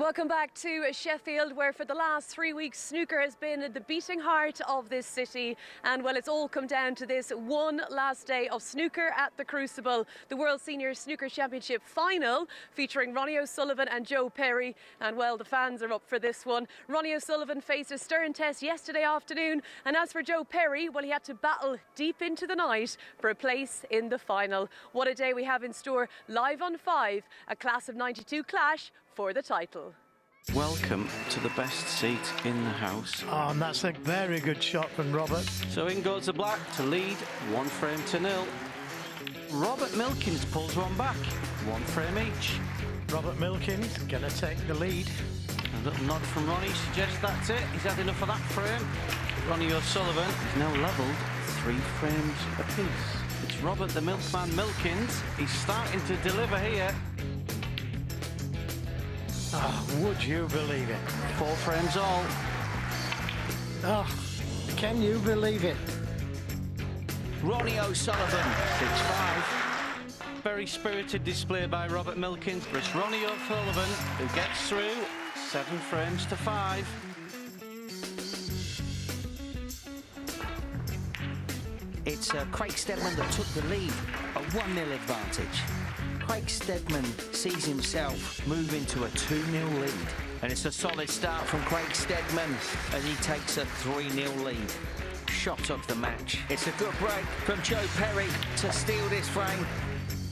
Welcome back to Sheffield, where for the last 3 weeks snooker has been the beating heart of this city. And well, it's all come down to this one last day of snooker at the Crucible, the World Senior Snooker Championship final featuring Ronnie O'Sullivan and Joe Perry. And well, the fans are up for this one. Ronnie O'Sullivan faced a stern test yesterday afternoon, and as for Joe Perry, well, he had to battle deep into the night for a place in the final. What a day we have in store. Live on 5, a class of '92 clash for the title. Welcome to the best seat in the house. Oh, and that's a very good shot from Robert. So in goes the black to lead 1-0. Robert Milkins pulls one back, 1 frame each. Robert Milkins gonna take the lead. A little nod from Ronnie suggests that's it. He's had enough of that frame. Ronnie O'Sullivan is now levelled 3 frames apiece. It's Robert the Milkman Milkins. He's starting to deliver here. Oh, would you believe it? 4 frames all. Oh, can you believe it? Ronnie O'Sullivan, 6-5. Very spirited display by Robert Milkins. It's Ronnie O'Sullivan who gets through 7 frames to 5. It's Craig Steadman that took the lead, a 1-0 advantage. Craig Steadman sees himself move into a 2-0 lead. And it's a solid start from Craig Steadman as he takes a 3-0 lead. Shot of the match. It's a good break from Joe Perry to steal this frame.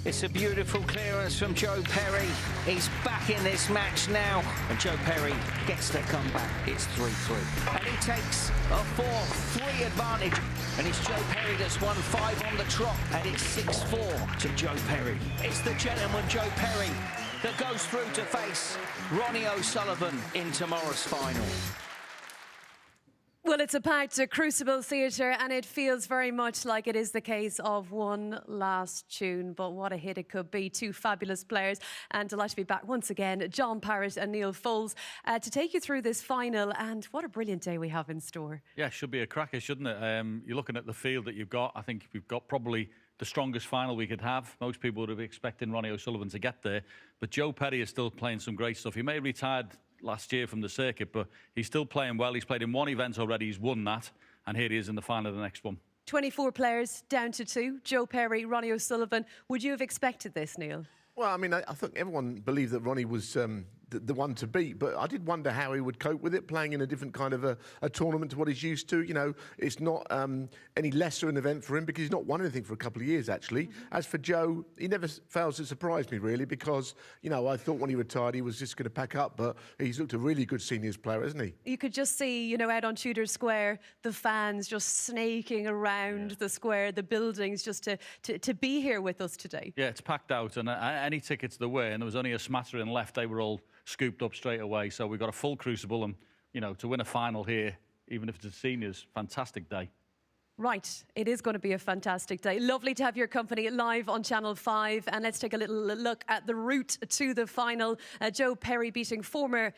It's a beautiful clearance from Joe Perry. He's back in this match now. And Joe Perry gets the comeback. It's 3-3. And he takes a 4-3 advantage. And it's Joe Perry that's won 5 on the trot. And it's 6-4 to Joe Perry. It's the gentleman Joe Perry that goes through to face Ronnie O'Sullivan in tomorrow's final. Well, it's a packed Crucible Theatre, and it feels very much like it is the case of one last tune. But what a hit it could be. 2 fabulous players, and delighted to be back once again, John Parrott and Neil Foles, to take you through this final. And what a brilliant day we have in store. Yeah, should be a cracker, shouldn't it? You're looking at the field that you've got. I think we've got probably the strongest final we could have. Most people would have been expecting Ronnie O'Sullivan to get there. But Joe Perry is still playing some great stuff. He may have retired last year from the circuit, but he's still playing well. He's played in 1 event already. He's won that. And here he is in the final of the next one. 24 players down to 2. Joe Perry, Ronnie O'Sullivan. Would you have expected this, Neil? Well, I mean, I think everyone believed that Ronnie was the one to beat, but I did wonder how he would cope with it, playing in a different kind of a tournament to what he's used to. You know, it's not any lesser an event for him because he's not won anything for a couple of years, actually. As for Joe, he never fails to surprise me, really, because, you know, I thought when he retired he was just going to pack up, but he's looked a really good seniors player, hasn't he? You could just see, you know, out on Tudor Square, the fans just snaking around the square, the buildings, just to be here with us today. Yeah, it's packed out, and any tickets there were, and there was only a smattering left, they were all scooped up straight away. So we've got a full Crucible, and, you know, to win a final here, even if it's a seniors, fantastic day. Right, it is going to be a fantastic day. Lovely to have your company live on Channel 5. And let's take a little look at the route to the final. Joe Perry beating former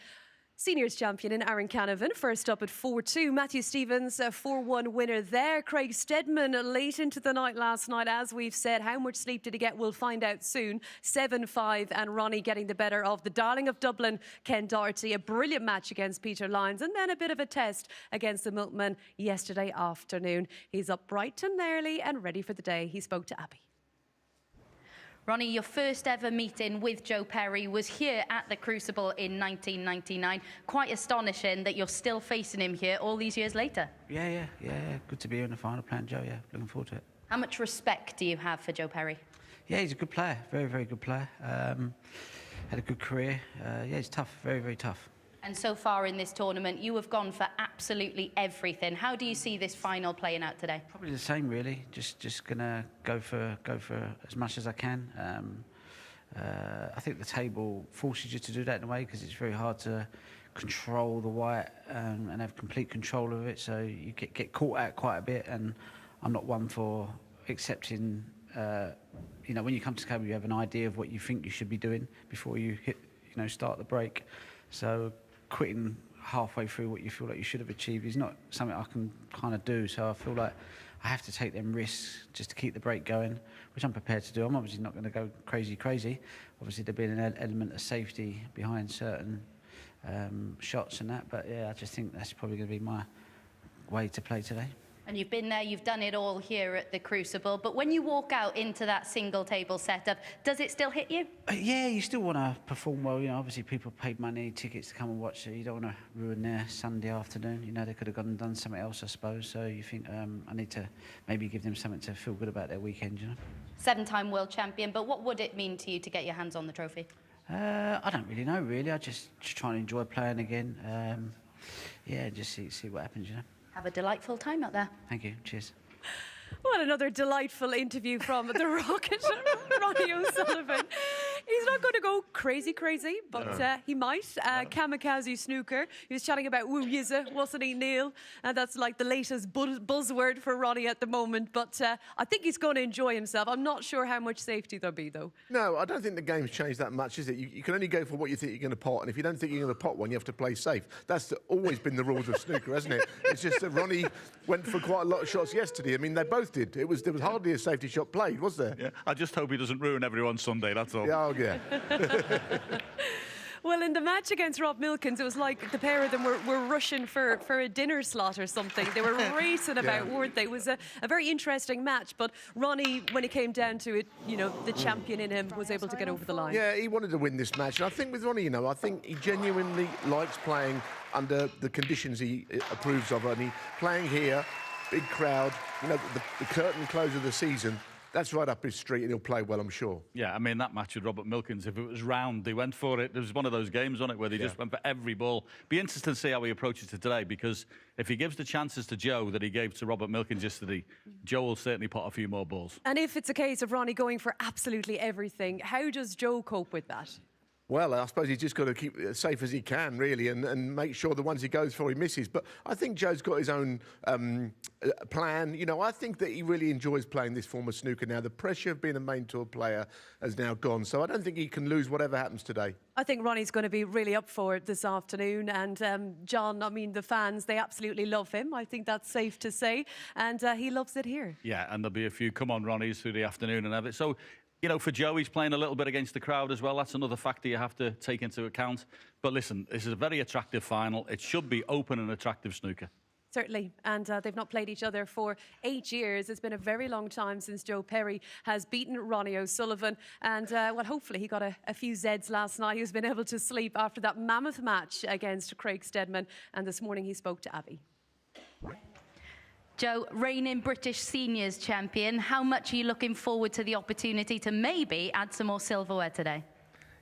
seniors champion in Aaron Canavan, first up at 4-2. Matthew Stevens, a 4-1 winner there. Craig Steadman late into the night last night, as we've said. How much sleep did he get? We'll find out soon. 7-5, and Ronnie getting the better of the darling of Dublin, Ken Doherty. A brilliant match against Peter Lyons, and then a bit of a test against the Milkman yesterday afternoon. He's up bright and early and ready for the day. He spoke to Abby. Ronnie, your first ever meeting with Joe Perry was here at the Crucible in 1999. Quite astonishing that you're still facing him here all these years later. Yeah. Good to be here in the final playing Joe, yeah. Looking forward to it. How much respect do you have for Joe Perry? Yeah, he's a good player. Very, very good player. Had a good career. Yeah, he's tough. Very, very tough. And so far in this tournament, you have gone for absolutely everything. How do you see this final playing out today? Probably the same, really. Just gonna go for as much as I can. I think the table forces you to do that in a way because it's very hard to control the white and have complete control of it. So you get caught out quite a bit, and I'm not one for accepting. You know, when you come to table, you have an idea of what you think you should be doing before you start the break. So quitting halfway through what you feel like you should have achieved is not something I can kind of do. So I feel like I have to take them risks just to keep the break going, which I'm prepared to do. I'm obviously not going to go crazy. Obviously, there'll be an element of safety behind certain shots and that. But yeah, I just think that's probably going to be my way to play today. And you've been there, you've done it all here at the Crucible. But when you walk out into that single table setup, does it still hit you? Yeah, you still want to perform well. You know, obviously people paid money, tickets to come and watch it. You don't want to ruin their Sunday afternoon. You know, they could have gone and done something else, I suppose. So you think I need to maybe give them something to feel good about their weekend, you know? 7-time world champion, but what would it mean to you to get your hands on the trophy? I don't really know, really. I just try and enjoy playing again. Yeah, just see what happens, you know? Have a delightful time out there. Thank you. Cheers. What another delightful interview from the Rocket, Ronnie O'Sullivan. He's not going to go crazy, but he might. Kamikaze snooker. He was chatting about Woo Yizza, wasn't he, Neil? And that's like the latest buzzword for Ronnie at the moment. But I think he's going to enjoy himself. I'm not sure how much safety there'll be, though. No, I don't think the game's changed that much, is it? You can only go for what you think you're going to pot, and if you don't think you're going to pot one, you have to play safe. That's always been the rules of snooker, hasn't it? It's just that Ronnie went for quite a lot of shots yesterday. I mean, they both did. There was hardly a safety shot played, was there? Yeah, I just hope he doesn't ruin everyone's Sunday, that's all. Yeah, oh, yeah. Well, in the match against Rob Milkins, it was like the pair of them were rushing for a dinner slot or something. They were racing about, weren't they? It was a very interesting match, but Ronnie, when it came down to it, you know, the champion in him was able to get over the line. Yeah, he wanted to win this match. And I think with Ronnie, you know, I think he genuinely likes playing under the conditions he approves of. And he playing here, big crowd, you know, the curtain close of the season. That's right up his street, and he'll play well, I'm sure. Yeah, I mean, that match with Robert Milkins, if it was round, they went for it. There was one of those games on it where they just went for every ball. Be interesting to see how he approaches it today, because if he gives the chances to Joe that he gave to Robert Milkins yesterday, Joe will certainly put a few more balls. And if it's a case of Ronnie going for absolutely everything, how does Joe cope with that? Well, I suppose he's just got to keep it as safe as he can, really, and make sure the ones he goes for he misses. But I think Joe's got his own plan. You know, I think that he really enjoys playing this form of snooker now. The pressure of being a main tour player has now gone, so I don't think he can lose whatever happens today. I think Ronnie's going to be really up for it this afternoon. And John, I mean, the fans, they absolutely love him. I think that's safe to say. And he loves it here. Yeah, and there'll be a few come on Ronnies through the afternoon and everything. So, you know, for Joe, he's playing a little bit against the crowd as well. That's another factor you have to take into account. But listen, this is a very attractive final. It should be open and attractive snooker. Certainly, and they've not played each other for 8 years. It's been a very long time since Joe Perry has beaten Ronnie O'Sullivan. And, well, hopefully he got a few Zeds last night. He's been able to sleep after that mammoth match against Craig Steadman. And this morning he spoke to Abby. Joe, reigning British seniors champion, how much are you looking forward to the opportunity to maybe add some more silverware today?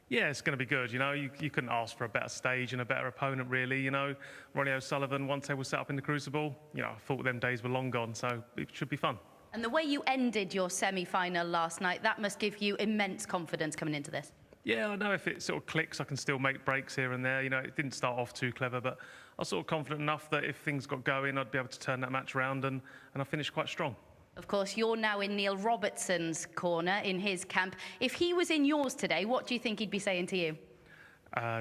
Yeah, it's going to be good. You know, you couldn't ask for a better stage and a better opponent, really. You know, Ronnie O'Sullivan, one table set up in the Crucible. You know, I thought them days were long gone, so it should be fun. And the way you ended your semi-final last night, that must give you immense confidence coming into this. Yeah, I know if it sort of clicks, I can still make breaks here and there. You know, it didn't start off too clever, but I was sort of confident enough that if things got going, I'd be able to turn that match around, and I finished quite strong. Of course, you're now in Neil Robertson's corner, in his camp. If he was in yours today, what do you think he'd be saying to you?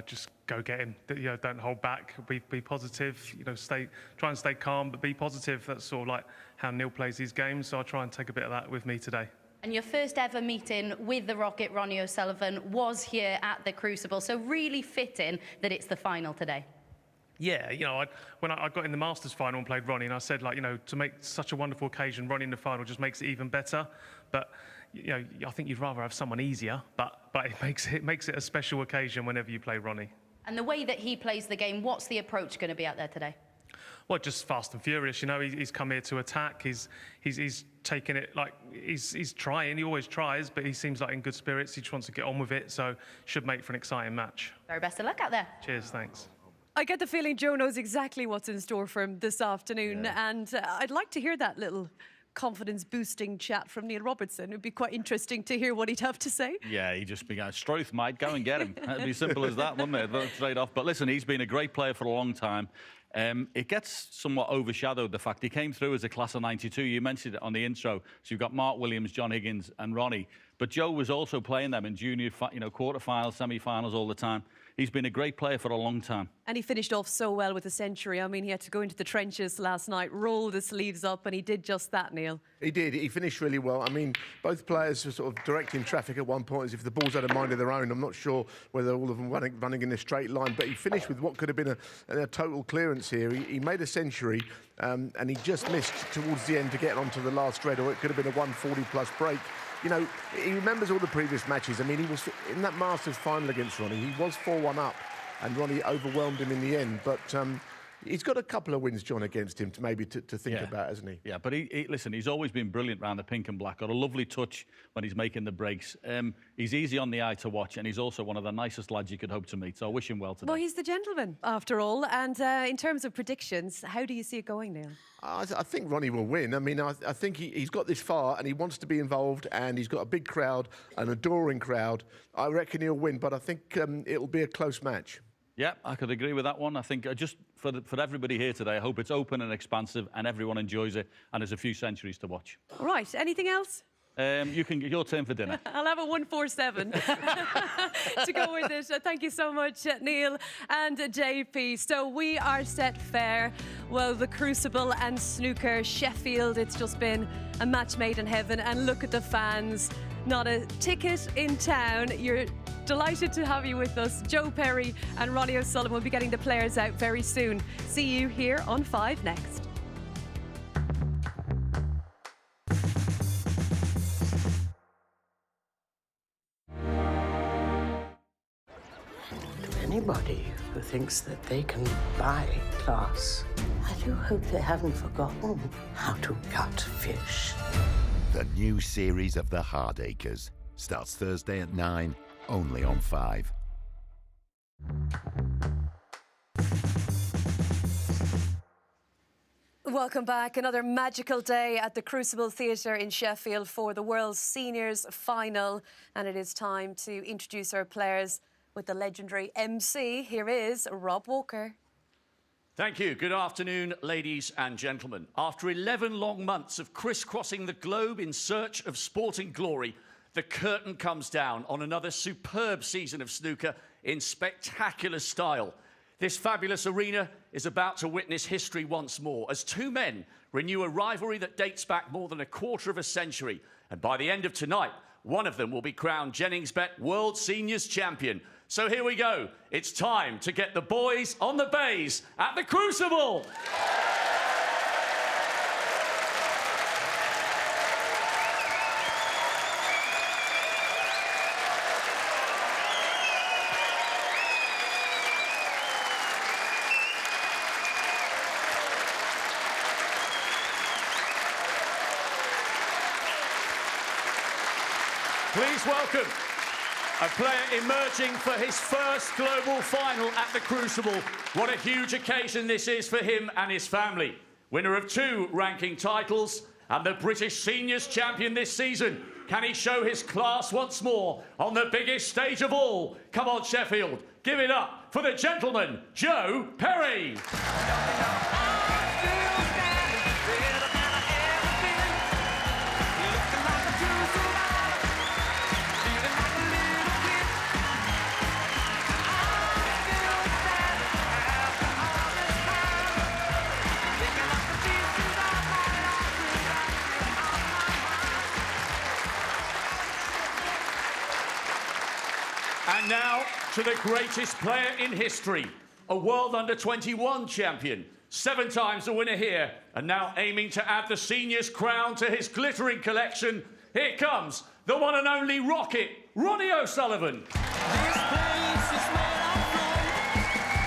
Just go get him. You know, don't hold back. Be positive. You know, try and stay calm, but be positive. That's sort of like how Neil plays these games. So I try and take a bit of that with me today. And your first ever meeting with the Rocket, Ronnie O'Sullivan, was here at the Crucible. So really fitting that it's the final today. Yeah, you know, when I got in the Masters final and played Ronnie, and I said, like, you know, to make such a wonderful occasion, Ronnie in the final just makes it even better. But, you know, I think you'd rather have someone easier, but it makes it a special occasion whenever you play Ronnie. And the way that he plays the game, what's the approach going to be out there today? Well, just fast and furious. You know, he's come here to attack. He's taking it like he's trying. He always tries, but he seems like in good spirits. He just wants to get on with it, so should make for an exciting match. Very best of luck out there. Cheers, thanks. I get the feeling Joe knows exactly what's in store for him this afternoon. Yeah. And I'd like to hear that little confidence-boosting chat from Neil Robertson. It'd be quite interesting to hear what he'd have to say. Yeah, he just began, Struth might go and get him. It'd be simple as that, wouldn't it? Straight off. But listen, he's been a great player for a long time. It gets somewhat overshadowed, the fact he came through as a class of 92. You mentioned it on the intro. So you've got Mark Williams, John Higgins and Ronnie. But Joe was also playing them in junior, quarterfinals, semi-finals all the time. He's been a great player for a long time. And he finished off so well with a century. I mean, he had to go into the trenches last night, roll the sleeves up, and he did just that, Neil. He did. He finished really well. I mean, both players were sort of directing traffic at one point as if the balls had a mind of their own. I'm not sure whether all of them running in a straight line, but he finished with what could have been a total clearance here. He made a century, and he just missed towards the end to get onto the last red, or it could have been a 140-plus break. You know, he remembers all the previous matches. I mean, he was in that Masters final against Ronnie. He was 4-1 up, and Ronnie overwhelmed him in the end. But he's got a couple of wins, John, against him to maybe to think about, hasn't he? Yeah, but listen, he's always been brilliant round the pink and black. Got a lovely touch when he's making the breaks. He's easy on the eye to watch, and he's also one of the nicest lads you could hope to meet. So I wish him well today. Well, he's the gentleman, after all. And in terms of predictions, how do you see it going, Neil? I think Ronnie will win. I mean, I think he's got this far and he wants to be involved, and he's got a big crowd, an adoring crowd. I reckon he'll win, but I think it'll be a close match. Yeah, I could agree with that one. I think just for everybody here today, I hope it's open and expansive and everyone enjoys it, and there's a few centuries to watch. All right, anything else? Your turn for dinner. I'll have a 147 to go with it. Thank you so much, Neil and JP. So we are set fair. Well, the Crucible and Snooker, Sheffield, it's just been a match made in heaven. And look at the fans. Not a ticket in town. You're delighted to have you with us. Joe Perry and Ronnie O'Sullivan will be getting the players out very soon. See you here on 5 next. Anybody who thinks that they can buy class, I do hope they haven't forgotten how to gut fish. The new series of The Hardacres starts Thursday at 9, only on 5. Welcome back. Another magical day at the Crucible Theatre in Sheffield for the World Seniors Final. And it is time to introduce our players with the legendary MC. Here is Rob Walker. Thank you. Good afternoon, ladies and gentlemen. After 11 long months of crisscrossing the globe in search of sporting glory, the curtain comes down on another superb season of snooker in spectacular style. This fabulous arena is about to witness history once more as two men renew a rivalry that dates back more than a quarter of a century. And by the end of tonight, one of them will be crowned JenningsBet World Seniors Champion. So here we go. It's time to get the boys on the bays at the Crucible. Please welcome a player emerging for his first global final at the Crucible. What a huge occasion this is for him and his family. Winner of 2 ranking titles and the British Seniors Champion this season. Can he show his class once more on the biggest stage of all? Come on, Sheffield, give it up for the gentleman, Joe Perry. And now to the greatest player in history, a World Under-21 champion, 7 times the winner here, and now aiming to add the seniors crown to his glittering collection. Here comes the one and only Rocket, Ronnie O'Sullivan. This place is where I'm from.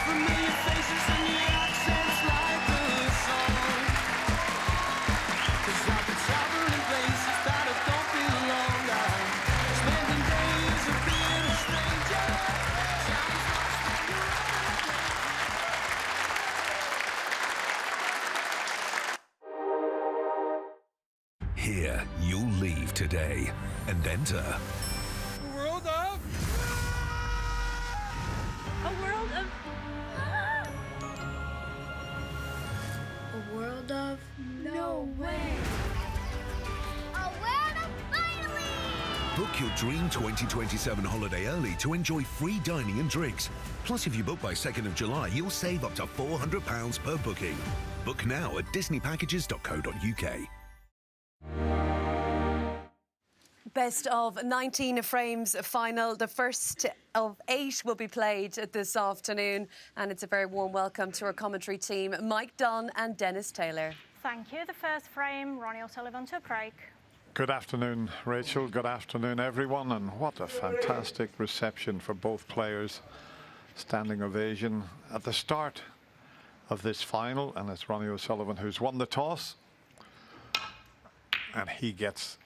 Familiar faces and the accents like a song. 'Cause I've been traveling places that I don't belong. I'm spending days of being a stranger. Here, you'll leave today and enter World of... A world of... A world of... No way. A world of finally! Book your dream 2027 holiday early to enjoy free dining and drinks. Plus, if you book by 2nd of July, you'll save up to £400 per booking. Book now at disneypackages.co.uk. Best of 19 frames final. The first of 8 will be played this afternoon. And it's a very warm welcome to our commentary team, Mike Dunn and Dennis Taylor. Thank you. The first frame, Ronnie O'Sullivan to Craig. Good afternoon, Rachel. Good afternoon, everyone. And what a fantastic reception for both players. Standing ovation at the start of this final. And it's Ronnie O'Sullivan who's won the toss. And he gets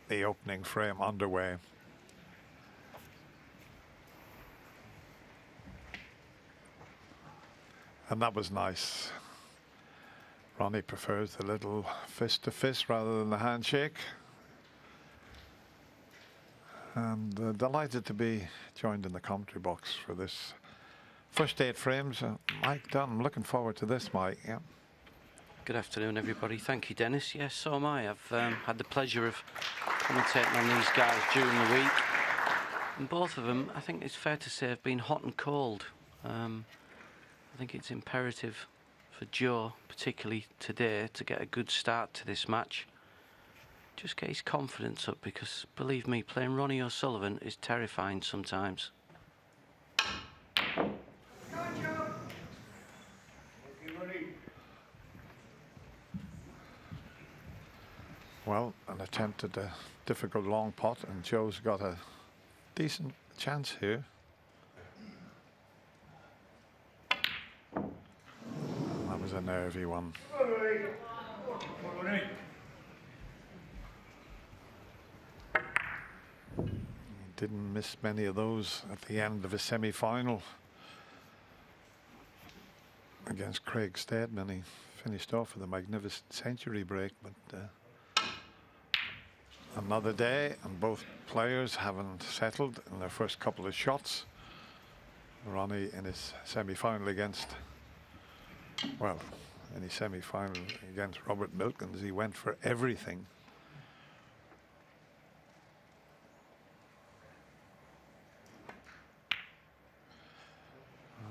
the opening frame underway. And that was nice. Ronnie prefers the little fist to fist rather than the handshake. And delighted to be joined in the commentary box for this first 8 frames. Mike Dunn, I'm looking forward to this, Mike. Yeah. Good afternoon, everybody. Thank you, Dennis. Yes, so am I. I've had the pleasure of commentating on these guys during the week. And both of them, I think it's fair to say, have been hot and cold. I think it's imperative for Joe, particularly today, to get a good start to this match. Just get his confidence up, because, believe me, playing Ronnie O'Sullivan is terrifying sometimes. Well, an attempt at a difficult long pot, and Joe's got a decent chance here. That was a nervy one. He didn't miss many of those at the end of a semi-final against Craig Steadman. He finished off with a magnificent century break, but another day, and both players haven't settled in their first couple of shots. Ronnie in his semi-final against, well, in his semi-final against Robert Milkins, he went for everything.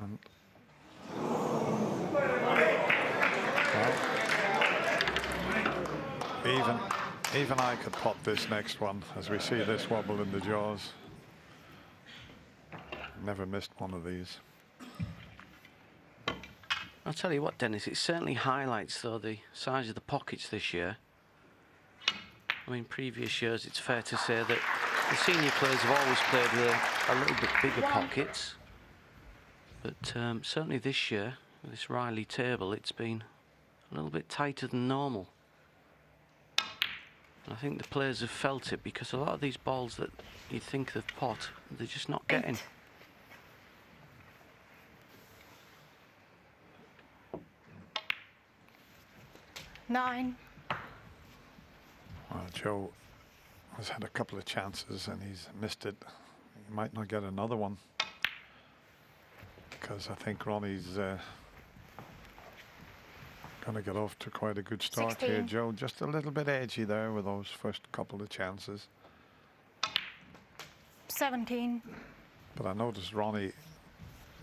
And well, even I could pot this next one, as we see this wobble in the jaws. Never missed one of these. I'll tell you what, Dennis, it certainly highlights, though, the size of the pockets this year. I mean, previous years, it's fair to say that the senior players have always played with a little bit bigger pockets. But certainly this year, with this Riley table, it's been a little bit tighter than normal. And I think the players have felt it, because a lot of these balls that you think they've pot, they're just not getting. 9. Well, Joe has had a couple of chances and he's missed it. He might not get another one, because I think Ronnie's going to get off to quite a good start 16. here, Joe. Just a little bit edgy there with those first couple of chances. 17. But I noticed Ronnie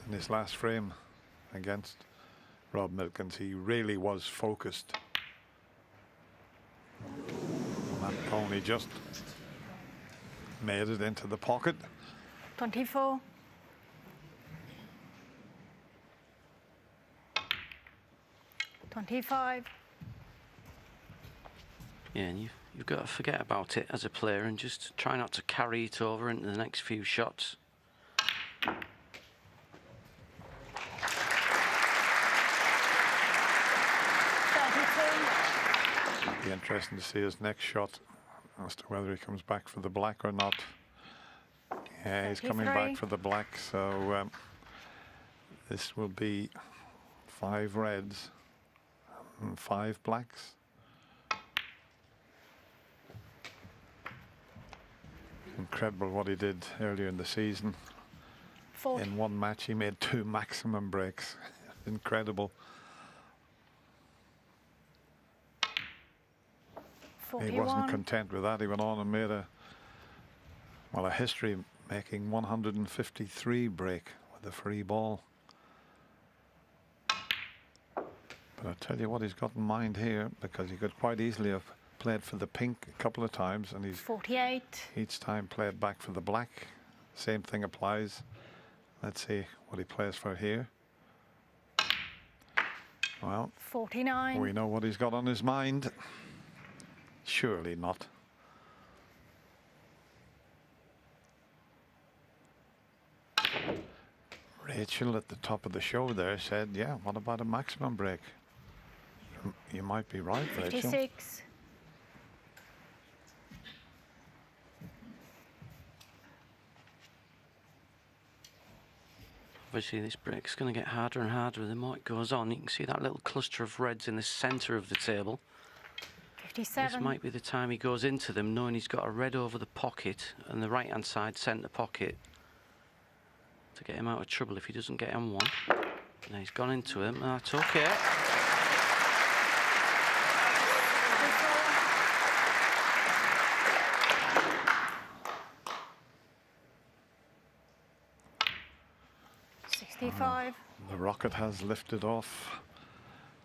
in his last frame against Rob Milkins, he really was focused. And that only just made it into the pocket. 24. 25. Yeah, and you've got to forget about it as a player and just try not to carry it over into the next few shots. It'll be interesting to see his next shot as to whether he comes back for the black or not. Yeah, he's coming back for the black, so this will be 5 reds and 5 blacks. Incredible what he did earlier in the season. 40. In one match he made 2 maximum breaks. Incredible. 41. He wasn't content with that. He went on and made a Well, a history making 153 break with a free ball. But I'll tell you what he's got in mind here, because he could quite easily have played for the pink a couple of times, and he's 48. each time played back for the black. Same thing applies. Let's see what he plays for here. Well, 49. we know what he's got on his mind. Surely not. Rachel at the top of the show there said, yeah, what about a maximum break? You might be right, Rachel. 56. Obviously, this break's going to get harder and harder the more it goes on. You can see that little cluster of reds in the centre of the table. 57. This might be the time he goes into them, knowing he's got a red over the pocket and the right-hand side centre pocket to get him out of trouble if he doesn't get on one. Now he's gone into him, and that's okay. The rocket has lifted off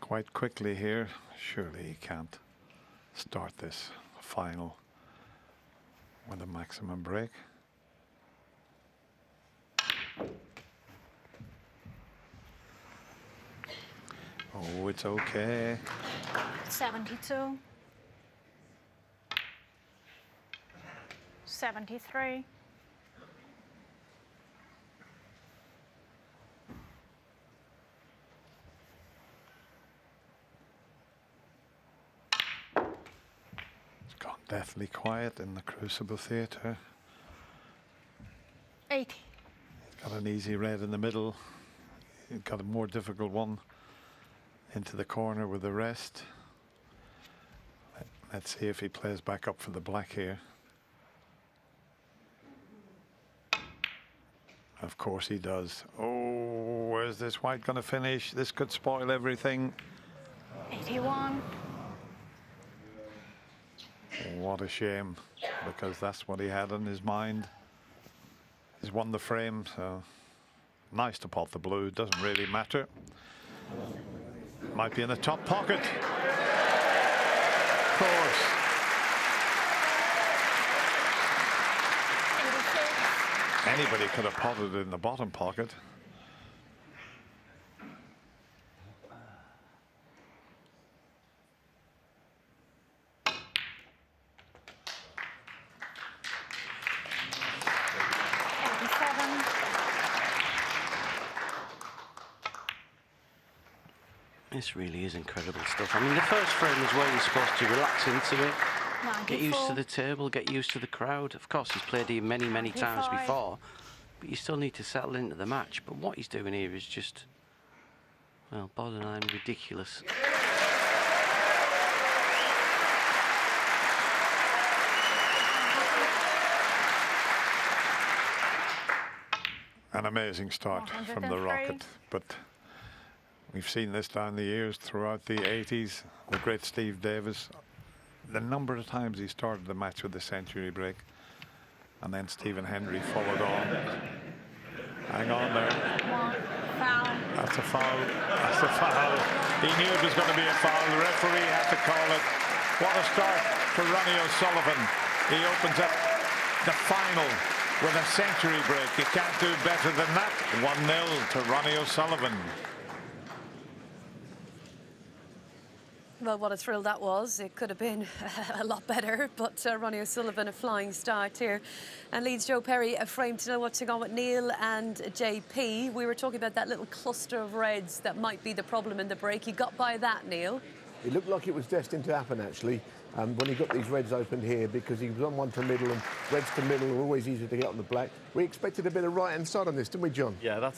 quite quickly here. Surely he can't start this final with a maximum break. Oh, it's okay. 72. 73. It's gone deathly quiet in the Crucible Theatre. 80. Got an easy red in the middle. He's got a more difficult one into the corner with the rest. Let's see if he plays back up for the black here. Of course he does. Oh, where's this white going to finish? This could spoil everything. 81. What a shame, because that's what he had in his mind. He's won the frame, so nice to pot the blue. Doesn't really matter. Might be in the top pocket. Of course. 86. Anybody could have potted it in the bottom pocket. This really is incredible stuff. I mean, the first frame is where you're supposed to relax into it, 94. get used to the table, get used to the crowd. Of course, he's played here many, many times 95. before, but you still need to settle into the match. But what he's doing here is just, well, borderline ridiculous. An amazing start from the 103. rocket, but we've seen this down the years throughout the 80s. The great Steve Davis, the number of times he started the match with the century break, and then Stephen Hendry followed on. Hang on there. Foul. That's a foul. That's a foul. He knew it was going to be a foul. The referee had to call it. What a start for Ronnie O'Sullivan. He opens up the final with a century break. You can't do better than that. 1-0 to Ronnie O'Sullivan. Well, what a thrill that was. It could have been a lot better, but Ronnie O'Sullivan, a flying start here, and leads Joe Perry a frame to know what's going on with Neil and JP. We were talking about that little cluster of reds that might be the problem in the break. You got by that, Neil? It looked like it was destined to happen, actually, when he got these reds opened here, because he was on one to middle, and reds to middle are always easier to get on the black. We expected a bit of right-hand side on this, didn't we, John? Yeah,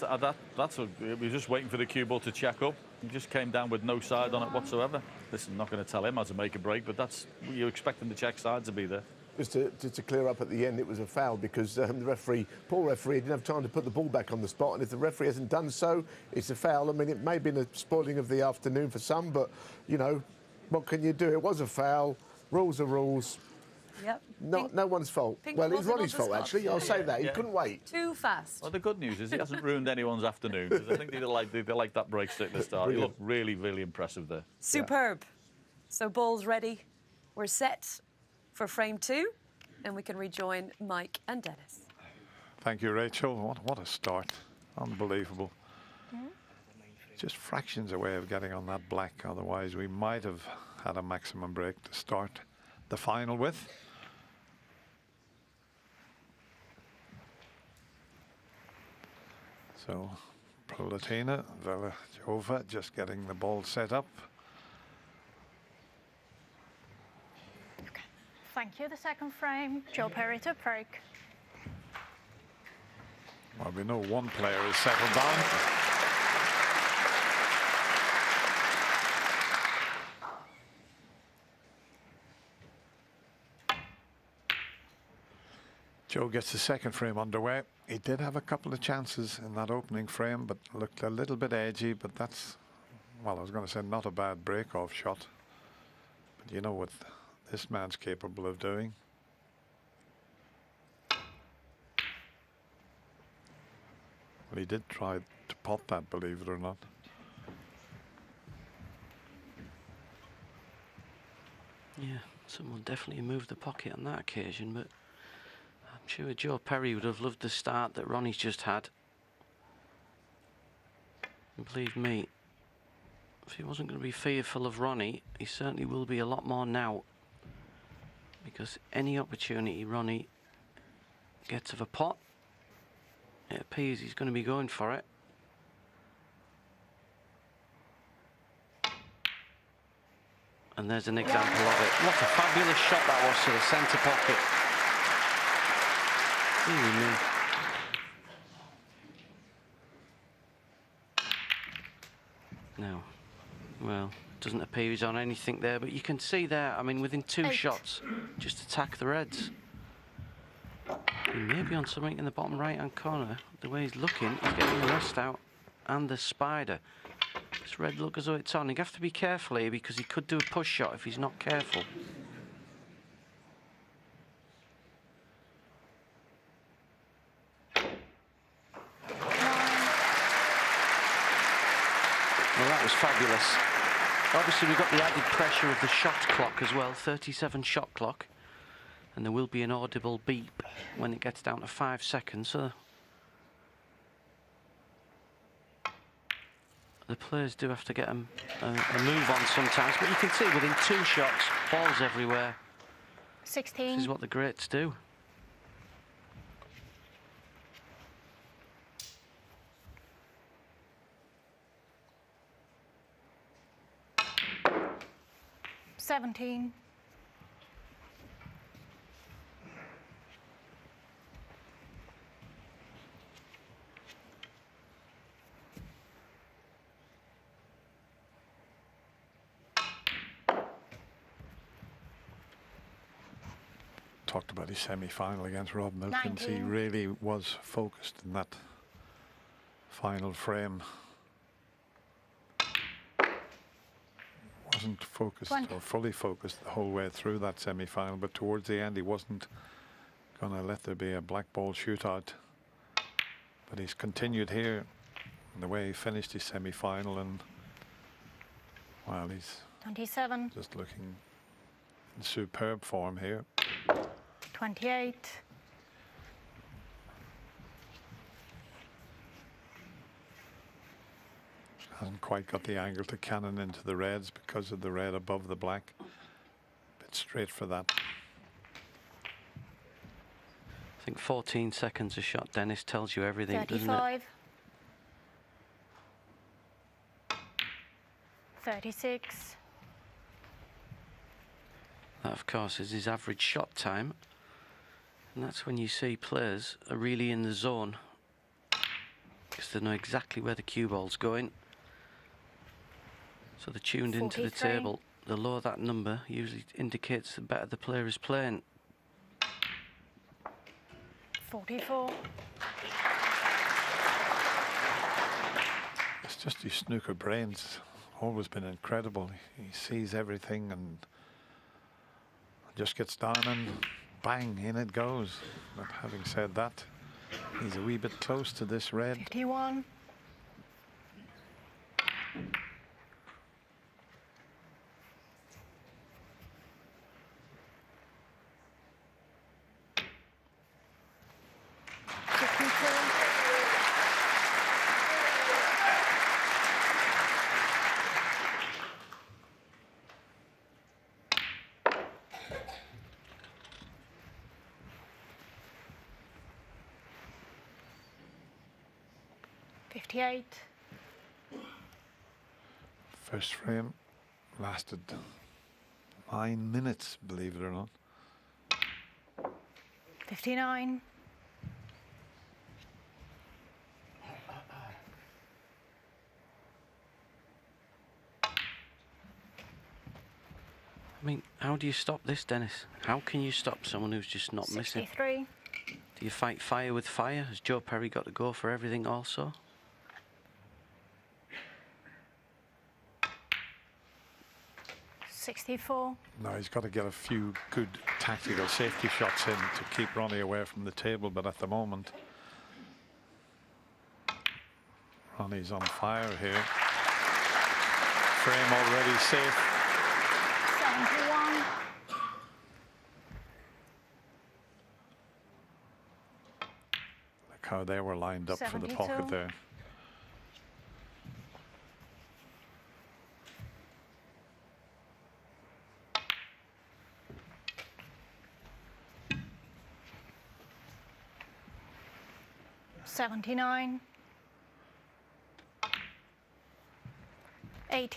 we were just waiting for the cue ball to check up. He just came down with no side on it whatsoever. Listen, I'm not going to tell him how to make a break, but that's you expect him to check side to be there. Just to clear up at the end, it was a foul because the referee, poor referee, didn't have time to put the ball back on the spot. And if the referee hasn't done so, it's a foul. I mean, it may have been a spoiling of the afternoon for some, but, you know, what can you do? It was a foul. Rules are rules. Yep. No one's fault. pink Well, it's wasn't on Ronnie's the fault, spot. actually. I'll say that. He Yeah. couldn't wait. Too fast. Well, the good news is he hasn't ruined anyone's afternoon, because I think they like that break stick at the start. He looked really, really impressive there. Superb. So balls ready. We're set for frame 2, and we can rejoin Mike and Dennis. Thank you, Rachel. What a start. Unbelievable. Just fractions away of getting on that black. Otherwise, we might have had a maximum break to start the final with. So, Prolatina, Velajova just getting the ball set up. Thank you. The second frame, Joe Perry to break. Well, we know one player is settled down. Joe gets the second frame underway. He did have a couple of chances in that opening frame, but looked a little bit edgy, but that's, well, I was going to say not a bad break-off shot. But you know what this man's capable of doing. Well, he did try to pot that, believe it or not. Yeah, someone definitely moved the pocket on that occasion, but I'm sure Joe Perry would have loved the start that Ronnie's just had. And believe me, if he wasn't going to be fearful of Ronnie, he certainly will be a lot more now. Because any opportunity Ronnie gets of a pot, it appears he's going to be going for it. And there's an example of it. What a fabulous shot that was to the centre pocket. No. Well, doesn't appear he's on anything there, but you can see there, I mean, within 2 shots, just attack the reds. He may be on something in the bottom right-hand corner. The way he's looking, he's getting the rest out and the spider. This red look as though it's on. You have to be careful here because he could do a push shot if he's not careful. Well, that was fabulous. Obviously, we've got the added pressure of the shot clock as well, 37 shot clock. And there will be an audible beep when it gets down to 5 seconds. So the players do have to get a move on sometimes. But you can see within 2 shots, balls everywhere. 16. This is what the greats do. $17. Talked about his semi-final against Rob Milkins. 19. He really was focused in that final frame. Wasn't focused 20. or fully focused the whole way through that semi-final, but towards the end he wasn't going to let there be a black ball shootout. But he's continued here in the way he finished his semi-final, and well, he's 27. just looking in superb form here. 28. Hasn't quite got the angle to cannon into the reds because of the red above the black. Bit straight for that. I think 14 seconds a shot, Dennis, tells you everything, doesn't it? 35. 36. That, of course, is his average shot time. And that's when you see players are really in the zone, because they know exactly where the cue ball's going. So they're tuned into the 43. table. The lower that number usually indicates the better the player is playing. 44. It's just his snooker brain's always been incredible. He sees everything and Just gets down and bang, in it goes. But having said that, he's a wee bit close to this red. 51. First frame lasted 9 minutes, believe it or not. 59. I mean, how do you stop this, Dennis? How can you stop someone who's just not missing? 63. Do you fight fire with fire? Has Joe Perry got to go for everything also? $64. No, he's got to get a few good tactical safety shots in to keep Ronnie away from the table, but at the moment, Ronnie's on fire here. Frame already safe. 71. Look how they were lined up for the pocket 72. there. $79. 8.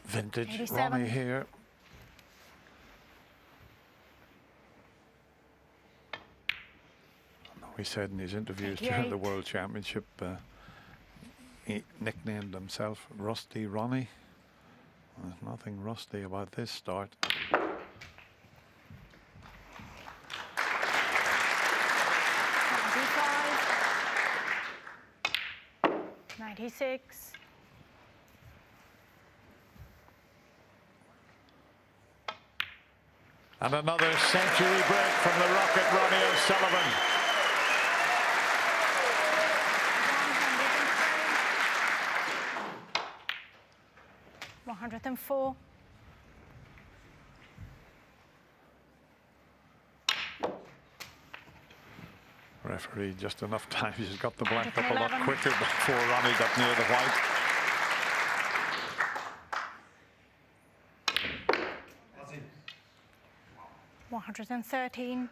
Vintage 87. Ronnie here. He said in his interviews during the 88. World Championship, he nicknamed himself Rusty Ronnie. There's nothing rusty about this start. 96. And another century break from the Rocket, Ronnie O'Sullivan. $104. Referee just enough time. He's got the black up a lot quicker before Ronnie got near the white. $113.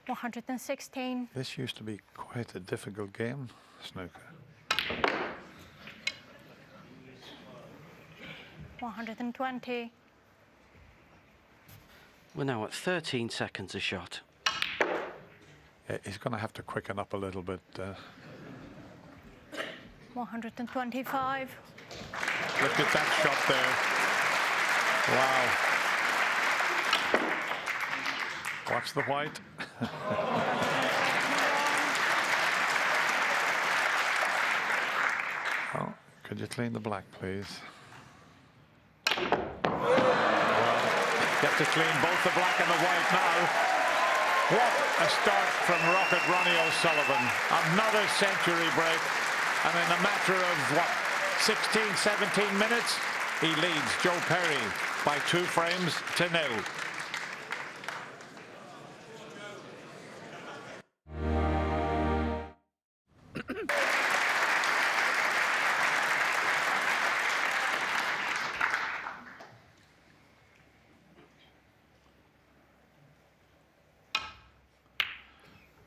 116. This used to be quite a difficult game, snooker. 120. We're now at 13 seconds a shot. Yeah, he's going to have to quicken up a little bit. 125. Look at that shot there. Wow. Watch the white. Oh, could you clean the black, please? Get to clean both the black and the white now. What a start from Rocket Ronnie O'Sullivan. Another century break. And in a matter of, what, 16, 17 minutes, he leads Joe Perry by 2 frames to 0.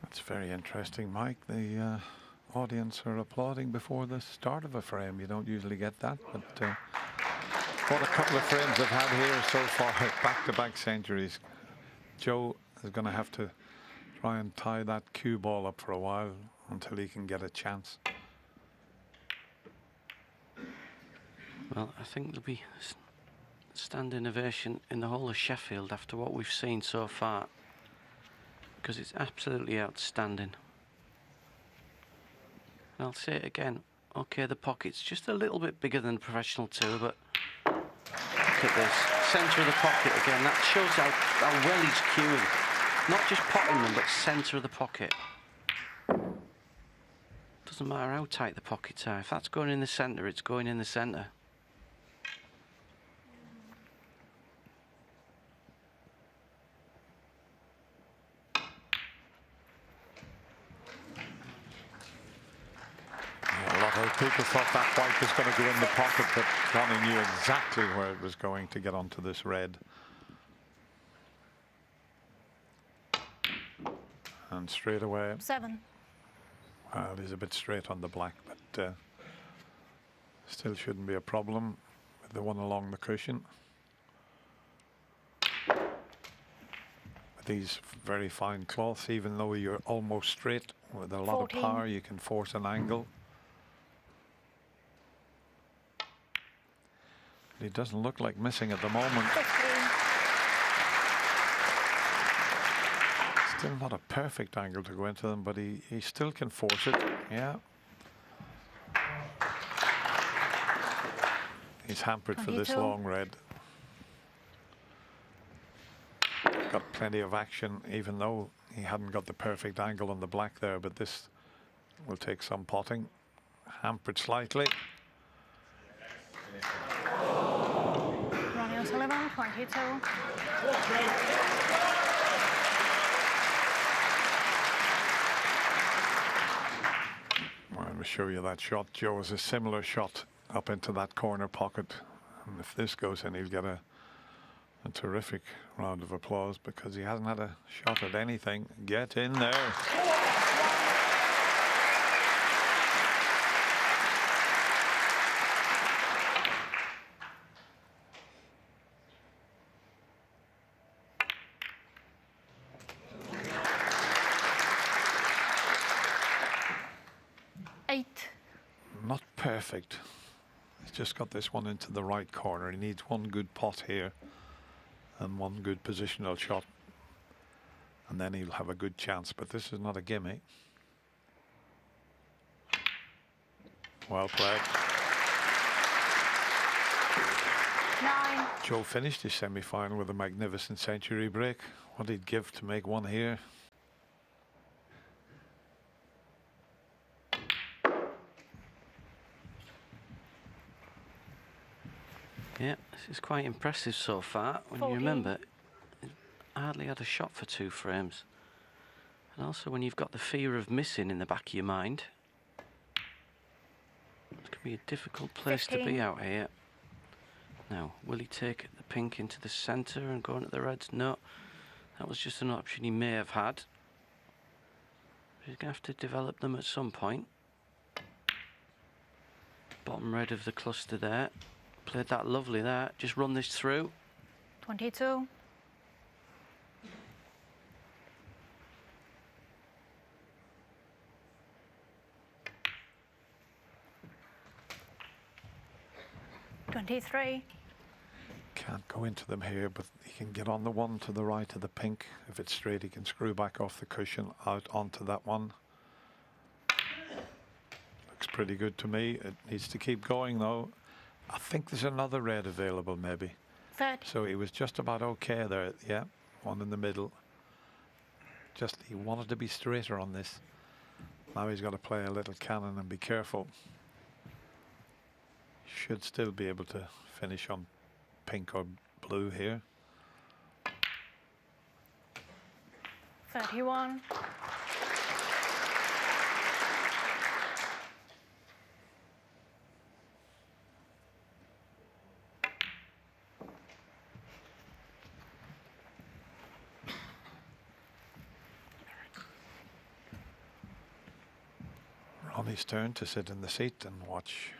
That's very interesting, Mike. The audience are applauding before the start of a frame. You don't usually get that, but what a couple of frames they've had here so far. Back-to-back centuries. Joe is going to have to try and tie that cue ball up for a while until he can get a chance. Well, I think there'll be standing ovation in the whole of Sheffield after what we've seen so far, because it's absolutely outstanding. And I'll say it again. Okay, the pocket's just a little bit bigger than the professional tour, but look at this. Centre of the pocket again. That shows how well he's cueing. Not just potting them, but centre of the pocket. Doesn't matter how tight the pockets are. If that's going in the centre, it's going in the centre. A lot of people thought that white was going to go in the pocket, but Ronnie knew exactly where it was going to get onto this red. And straight away, 7. well, he's a bit straight on the black, but still shouldn't be a problem with the one along the cushion. With these very fine cloths, even though you're almost straight, with a lot 14. of power, you can force an angle. He doesn't look like missing at the moment. 15. Still not a perfect angle to go into them, but he still can force it. Yeah. He's hampered for this 22. long red. Got plenty of action, even though he hadn't got the perfect angle on the black there, but this will take some potting. Hampered slightly. Ronnie O'Sullivan, 22. Well, let me show you that shot. Joe has a similar shot up into that corner pocket. And if this goes in, he'll get a terrific round of applause, because he hasn't had a shot at anything. Get in there. Not perfect. He's just got this one into the right corner. He needs one good pot here and one good positional shot, and then he'll have a good chance. But this is not a gimme. Well played. 9. Joe finished his semi-final with a magnificent century break. What he'd give to make one here. Yeah, this is quite impressive so far. When 14. you remember, he hardly had a shot for 2 frames. And also when you've got the fear of missing in the back of your mind, it can be a difficult place to 15. be out here. Now, will he take the pink into the centre and go into the reds? No, that was just an option he may have had. He's going to have to develop them at some point. Bottom red of the cluster there. Played that lovely there. Just run this through. 22. $23. Can't go into them here, but he can get on the one to the right of the pink. If it's straight, he can screw back off the cushion out onto that one. Looks pretty good to me. It needs to keep going though. I think there's another red available maybe. 30. So he was just about okay there. Yeah, one in the middle. Just he wanted to be straighter on this. Now he's got to play a little cannon and be careful. Should still be able to finish on pink or blue here. 31. Ronnie's turn to sit in the seat and watch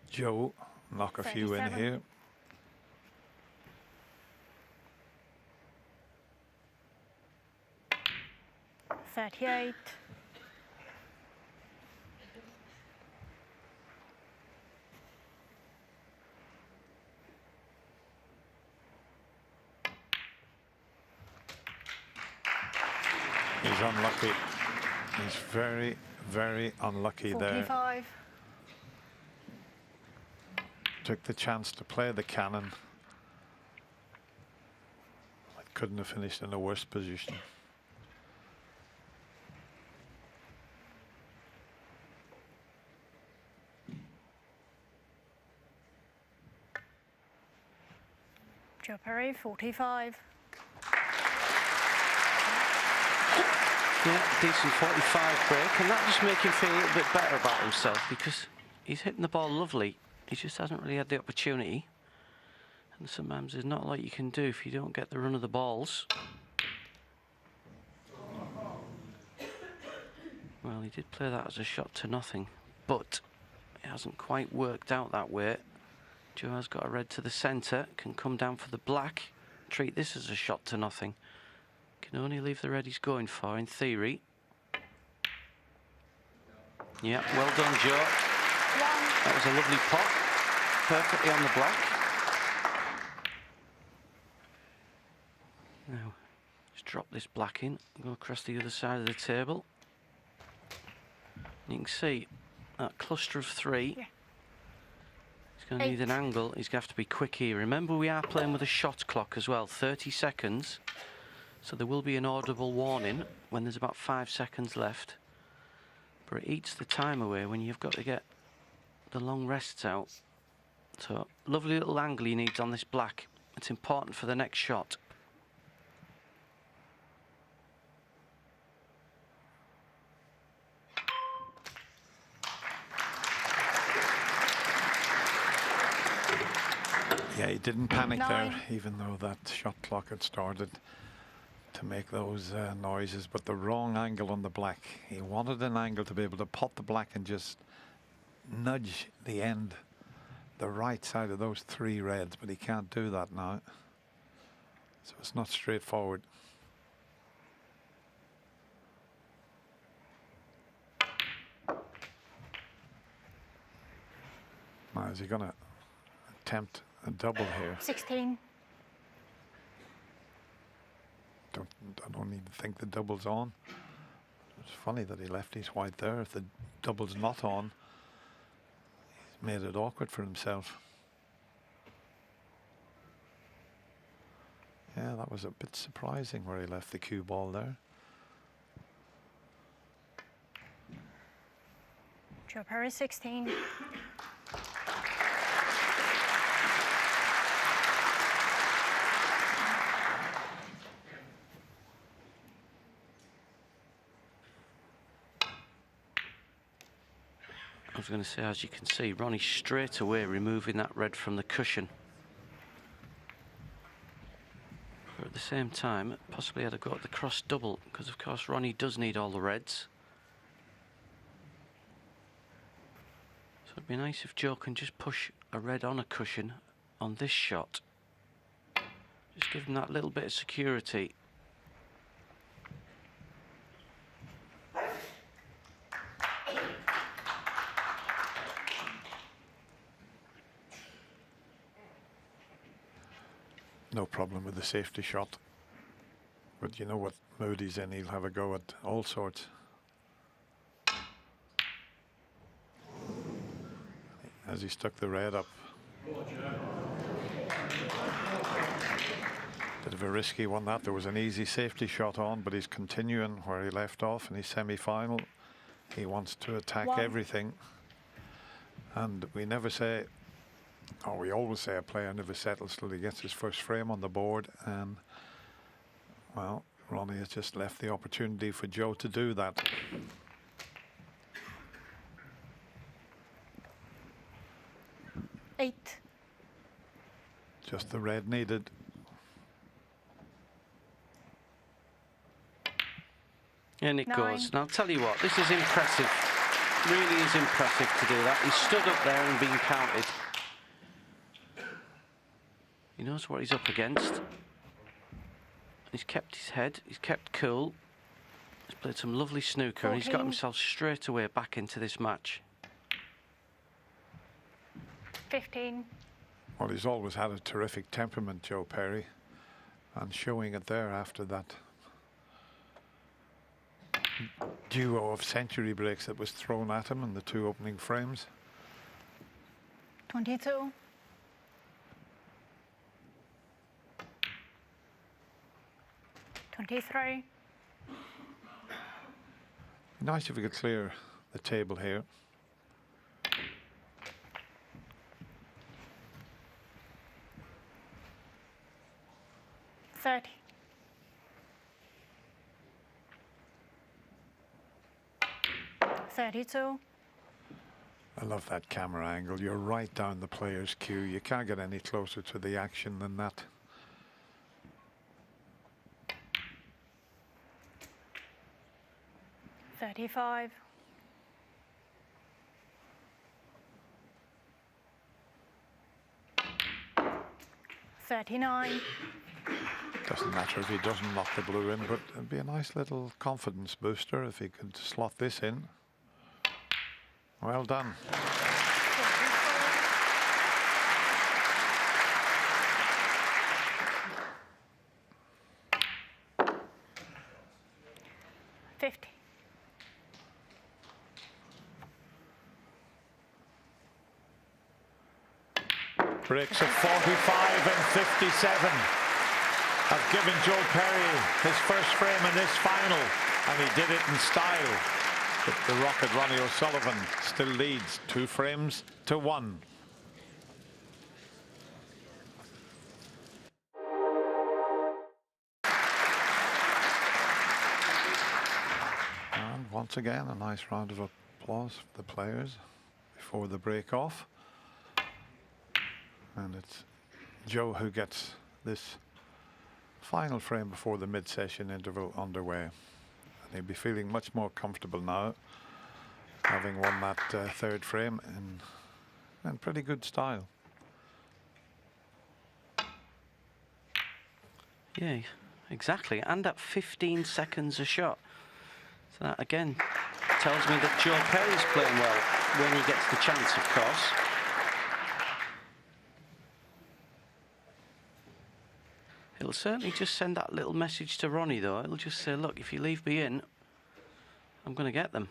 Joe knock a few in 37. here. $38. He's unlucky. He's very, very unlucky there. 45. Took the chance to play the cannon. Couldn't have finished in a worse position. Joe Perry, 45. Yeah, decent 45 break, and that just make him feel a little bit better about himself because he's hitting the ball lovely. He just hasn't really had the opportunity. And sometimes there's not a lot you can do if you don't get the run of the balls. Well, he did play that as a shot to nothing, but it hasn't quite worked out that way. Joe has got a red to the centre, can come down for the black, treat this as a shot to nothing. Can only leave the red he's going for, in theory. Yeah, well done, Joe. That was a lovely pot, perfectly on the black. Now, just drop this black in, go across the other side of the table. You can see that cluster of three. Yeah. He's going to need an angle. He's going to have to be quick here. Remember, we are playing with a shot clock as well, 30 seconds. So there will be an audible warning when there's about 5 seconds left. But it eats the time away when you've got to get the long rests out. So, lovely little angle he needs on this black. It's important for the next shot. Yeah, he didn't panic there, even though that shot clock had started to make those noises, but the wrong angle on the black. He wanted an angle to be able to pot the black and just nudge the end, the right side of those three reds, but he can't do that now. So it's not straightforward. Now, is he going to attempt a double here? 16. I don't even think the double's on. It's funny that he left his white there. If the double's not on, he's made it awkward for himself. Yeah, that was a bit surprising where he left the cue ball there. Joe Perry, 16. I was going to say, as you can see, Ronnie straight away removing that red from the cushion. But at the same time, possibly had to go at the cross double, because of course Ronnie does need all the reds. So it'd be nice if Joe can just push a red on a cushion on this shot. Just give him that little bit of security. No problem with the safety shot. But you know what mood he's in, he'll have a go at all sorts. As he stuck the red up. Bit of a risky one that. There was an easy safety shot on, but he's continuing where he left off in his semi-final. He wants to attack everything. And we never say, or we always say a player never settles till he gets his first frame on the board, and well, Ronnie has just left the opportunity for Joe to do that. Eight. Just the red needed. And it 9. goes. And I'll tell you what, this is impressive. Really is impressive to do that. He stood up there and been counted. He knows what he's up against. He's kept his head, he's kept cool. He's played some lovely snooker, and he's got 14. himself straight away back into this match. 15. Well, he's always had a terrific temperament, Joe Perry, and showing it there after that duo of century breaks that was thrown at him in the 2 opening frames. 22. 23. Nice if we could clear the table here. 30. 32. I love that camera angle. You're right down the player's cue. You can't get any closer to the action than that. 35. 39. Doesn't matter if he doesn't knock the blue in, but it'd be a nice little confidence booster if he could slot this in. Well done. Breaks of 45 and 57 have given Joe Perry his first frame in this final, and he did it in style. But the Rocket Ronnie O'Sullivan still leads 2 frames to 1. And once again, a nice round of applause for the players before the break off. And it's Joe who gets this final frame before the mid-session interval underway. And he'll be feeling much more comfortable now, having won that 3rd frame in pretty good style. Yeah, exactly. And at 15 seconds a shot. So that again tells me that Joe Perry's playing well when he gets the chance, of course. It'll certainly just send that little message to Ronnie, though. It'll just say, look, if you leave me in, I'm going to get them.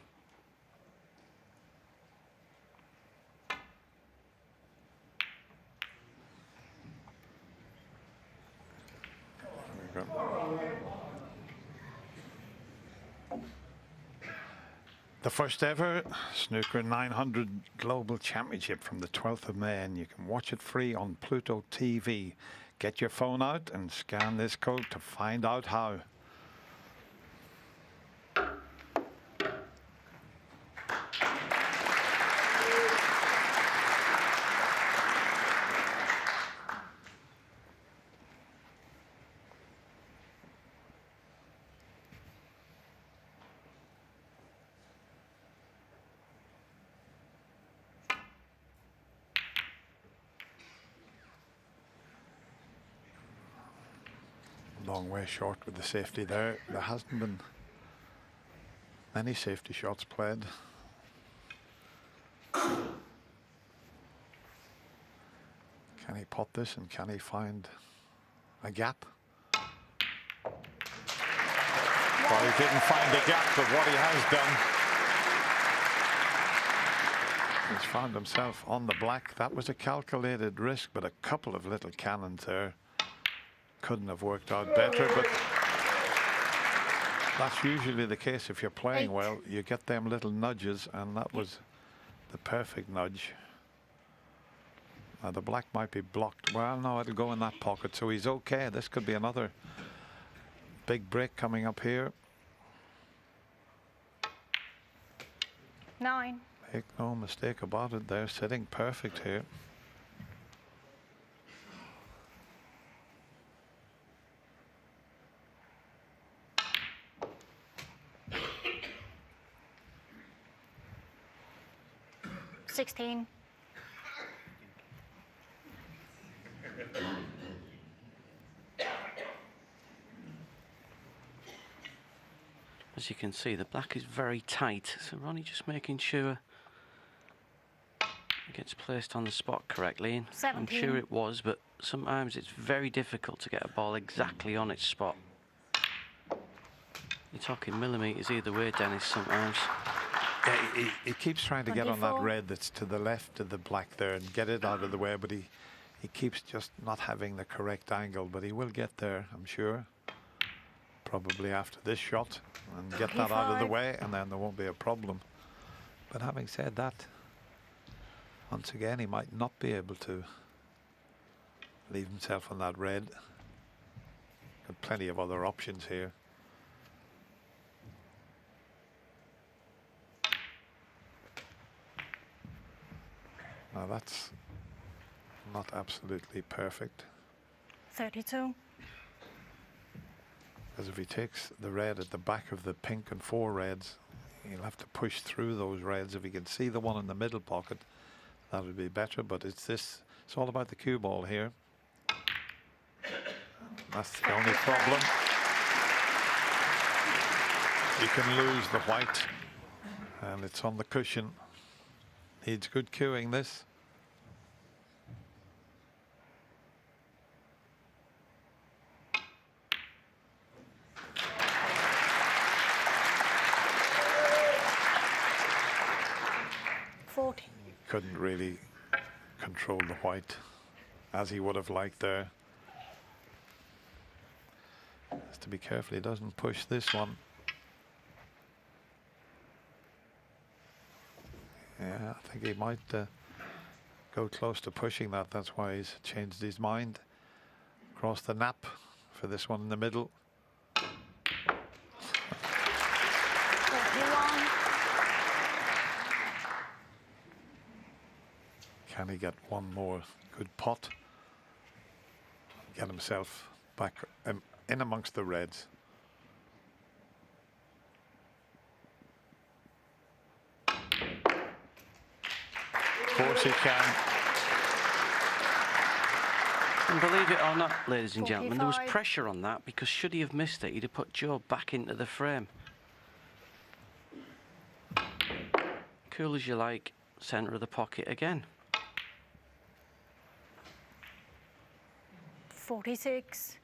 The first ever Snooker 900 Global Championship from the 12th of May, and you can watch it free on Pluto TV. Get your phone out and scan this code to find out how. Long way short with the safety there. There hasn't been many safety shots played. Can he pot this and can he find a gap? Well, he didn't find a gap, but what he has done, he's found himself on the black. That was a calculated risk, but a couple of little cannons there couldn't have worked out better, but that's usually the case. If you're playing well, you get them little nudges, and that was the perfect nudge. Now the black might be blocked. Well, no, it'll go in that pocket, so he's okay. This could be another big break coming up here. 9. Make no mistake about it, they're sitting perfect here. As you can see, the black is very tight, so Ronnie just making sure it gets placed on the spot correctly. And I'm 17. sure it was, but sometimes it's very difficult to get a ball exactly on its spot. You're talking millimetres either way, Dennis, sometimes. Yeah, he keeps trying to get on that 24. red that's to the left of the black there and get it out of the way, but he keeps just not having the correct angle, but he will get there, I'm sure. Probably after this shot, and get that out of the 25. way, and then there won't be a problem. But having said that, once again, he might not be able to leave himself on that red. Got plenty of other options here. Now that's not absolutely perfect. 32. Because if he takes the red at the back of the pink and 4 reds, he'll have to push through those reds. If he can see the one in the middle pocket, that would be better. But it's all about the cue ball here. That's the only problem. You can lose the white, and it's on the cushion. Needs good cueing, this. Couldn't really control the white as he would have liked there. Has to be careful he doesn't push this one. Yeah, I think he might go close to pushing that. That's why he's changed his mind. Across the nap for this one in the middle. 41. Can he get one more good pot? Get himself back in amongst the reds. Of course he can. And believe it or not, ladies and gentlemen, there was 45. pressure on that, because should he have missed it, he'd have put Joe back into the frame. Cool as you like, centre of the pocket again. 46.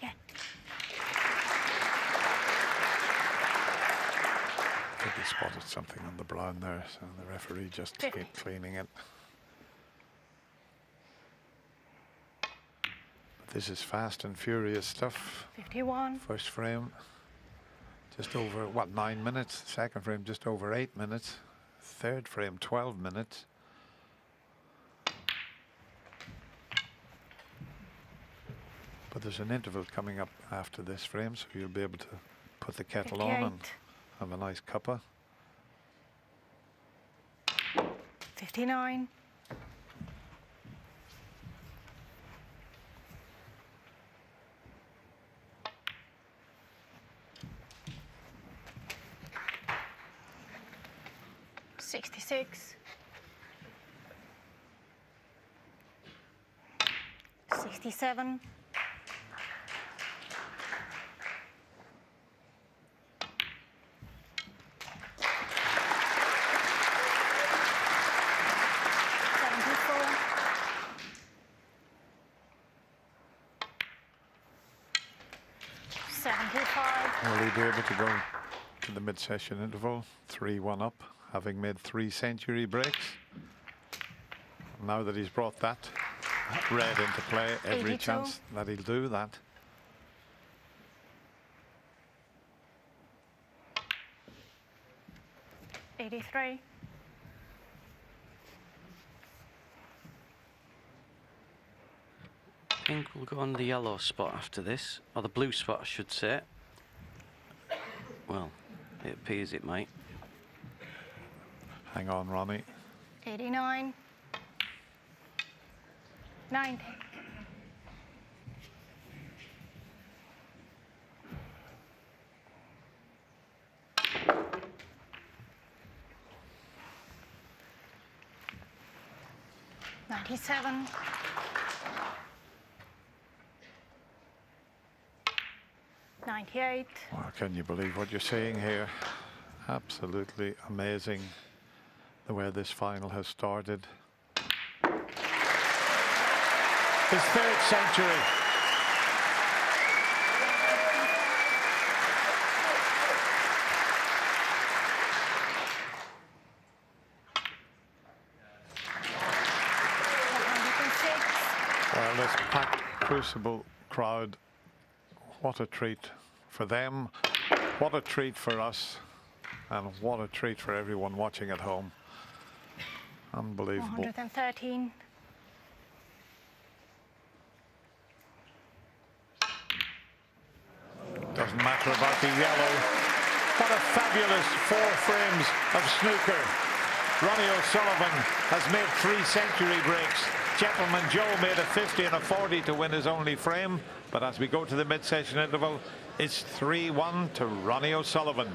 Yeah. I think he spotted something on the brown there, so the referee just kept cleaning it. But this is fast and furious stuff. 51. First frame, just over, what, 9 minutes? Second frame, just over 8 minutes. Third frame, 12 minutes. But there's an interval coming up after this frame, so you'll be able to put the kettle on and 58. have a nice cuppa. 59. 66. 67. 75. Will he be able to go to the mid-session interval? 3-1 up, having made 3 century breaks. Now that he's brought that red into play, every 82. chance that he'll do that. $83. I think we'll go on the yellow spot after this, or the blue spot, I should say. Well, it appears it might. Hang on, Ronnie. 89. 90. $97. 98. Well, can you believe what you're seeing here? Absolutely amazing the way this final has started. His third century. Well, this packed Crucible crowd, what a treat for them, what a treat for us, and what a treat for everyone watching at home. Unbelievable. 113. Doesn't matter about the yellow. What a fabulous 4 frames of snooker. Ronnie O'Sullivan has made 3 century breaks. Gentleman Joe made a 50 and a 40 to win his only frame. But as we go to the mid-session interval, it's 3-1 to Ronnie O'Sullivan.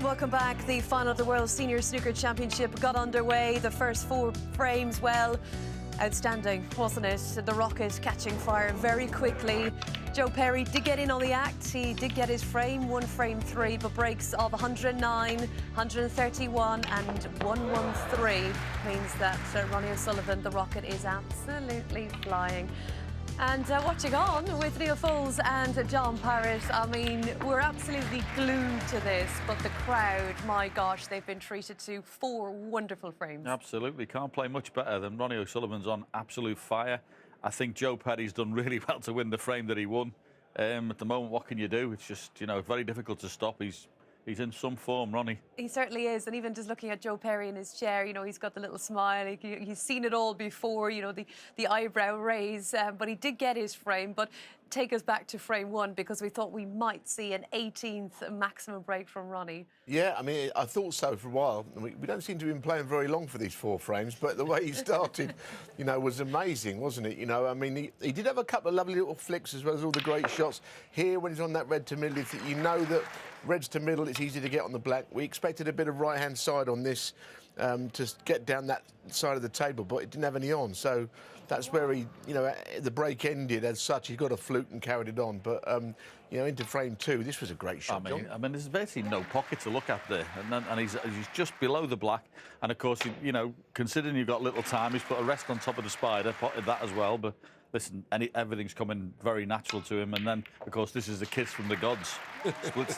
Welcome back. The final of the World Senior Snooker Championship got underway. The first 4 frames, well, outstanding, wasn't it? The rocket catching fire very quickly. Joe Perry did get in on the act. He did get his frame, 1 frame 3, but breaks of 109, 131 and 113 means that Ronnie O'Sullivan, the rocket, is absolutely flying. And watching on with Neil Foles and John Parrott, I mean, we're absolutely glued to this, but the crowd, my gosh, they've been treated to 4 wonderful frames. Absolutely, can't play much better than Ronnie O'Sullivan's on absolute fire. I think Joe Perry's done really well to win the frame that he won. At the moment, what can you do? It's just, you know, very difficult to stop. He's in some form, Ronnie. He certainly is, and even just looking at Joe Perry in his chair, you know, he's got the little smile. He's seen it all before, you know, the eyebrow raise, but he did get his frame. But take us back to frame 1, because we thought we might see an 18th maximum break from Ronnie. Yeah, I mean, I thought so for a while. We don't seem to have been playing very long for these 4 frames, but the way he started, you know, was amazing, wasn't it? You know, I mean, he did have a couple of lovely little flicks as well as all the great shots. Here, when he's on that red to middle, you know that reds to middle, it's easy to get on the black. We expected a bit of right-hand side on this to get down that side of the table, but it didn't have any on. So that's where he, you know, the break ended as such. He got a fluke and carried it on. But, you know, into frame 2, this was a great shot, I mean, there's basically no pocket to look at there. And he's just below the black. And, of course, you know, considering you've got little time, he's put a rest on top of the spider, potted that as well. But, listen, everything's coming very natural to him. And then, of course, this is the kiss from the gods. splits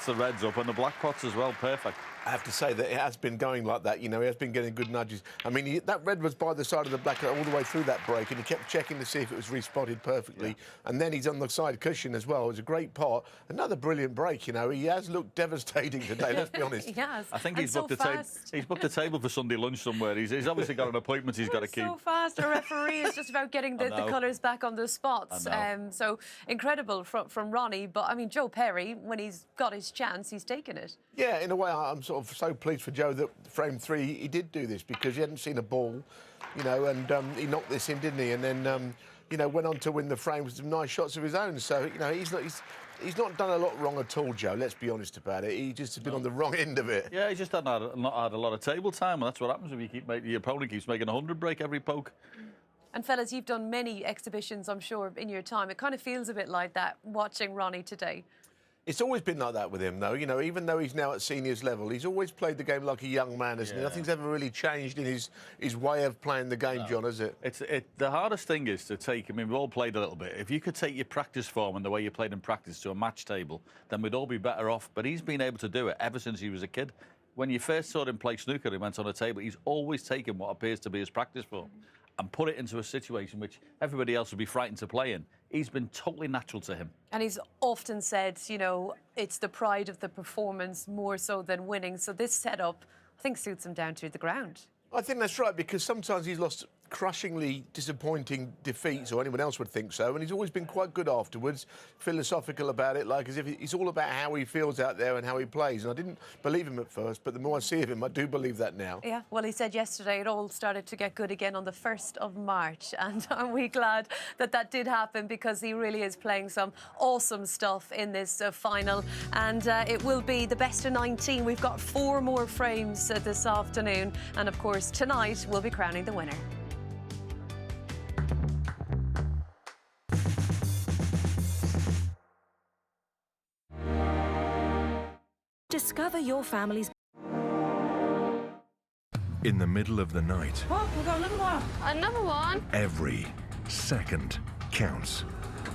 the reds up and the black pots as well. Perfect. I have to say that it has been going like that. You know, he has been getting good nudges. I mean, that red was by the side of the black all the way through that break, and he kept checking to see if it was respotted perfectly. Yeah. And then he's on the side cushion as well. It was a great pot. Another brilliant break, you know. He has looked devastating today, let's be honest. He has. I think he's booked a table for Sunday lunch somewhere. He's obviously got an appointment he's got to keep. So fast. A referee is just about getting the colours back on the spots. So incredible from Ronnie. But, I mean, Joe Perry, when he's got his chance, he's taken it. Yeah, in a way, I'm sort of so pleased for Joe that frame 3 he did do this, because he hadn't seen a ball, you know, and he knocked this in, didn't he? And then, you know, went on to win the frame with some nice shots of his own. So, you know, he's not done a lot wrong at all, Joe. Let's be honest about it. He just has been on the wrong end of it. Yeah, he just not had a lot of table time, and that's what happens if your opponent keeps making a 100 break every poke. And fellas, you've done many exhibitions, I'm sure, in your time. It kind of feels a bit like that watching Ronnie today. It's always been like that with him, though. You know, even though he's now at seniors level, he's always played the game like a young man, hasn't he? Nothing's ever really changed in his way of playing the game, John, has it? The hardest thing is to take, I mean, we've all played a little bit. If you could take your practice form and the way you played in practice to a match table, then we'd all be better off. But he's been able to do it ever since he was a kid. When you first saw him play snooker and he went on a table, he's always taken what appears to be his practice form and put it into a situation which everybody else would be frightened to play in. He's been totally natural to him. And he's often said, you know, it's the pride of the performance more so than winning. So this setup, I think, suits him down to the ground. I think that's right, because sometimes he's lost crushingly disappointing defeats, or anyone else would think so, and he's always been quite good afterwards, philosophical about it, like as if it's all about how he feels out there and how he plays. And I didn't believe him at first, but the more I see of him, I do believe that now. Yeah, well, he said yesterday it all started to get good again on the 1st of March, and aren't we glad that that did happen, because he really is playing some awesome stuff in this final, and it will be the best of 19. We've got 4 more frames this afternoon, and of course tonight we'll be crowning the winner. Discover your family's... In the middle of the night, Oh, we've got another one. Another one? every second counts.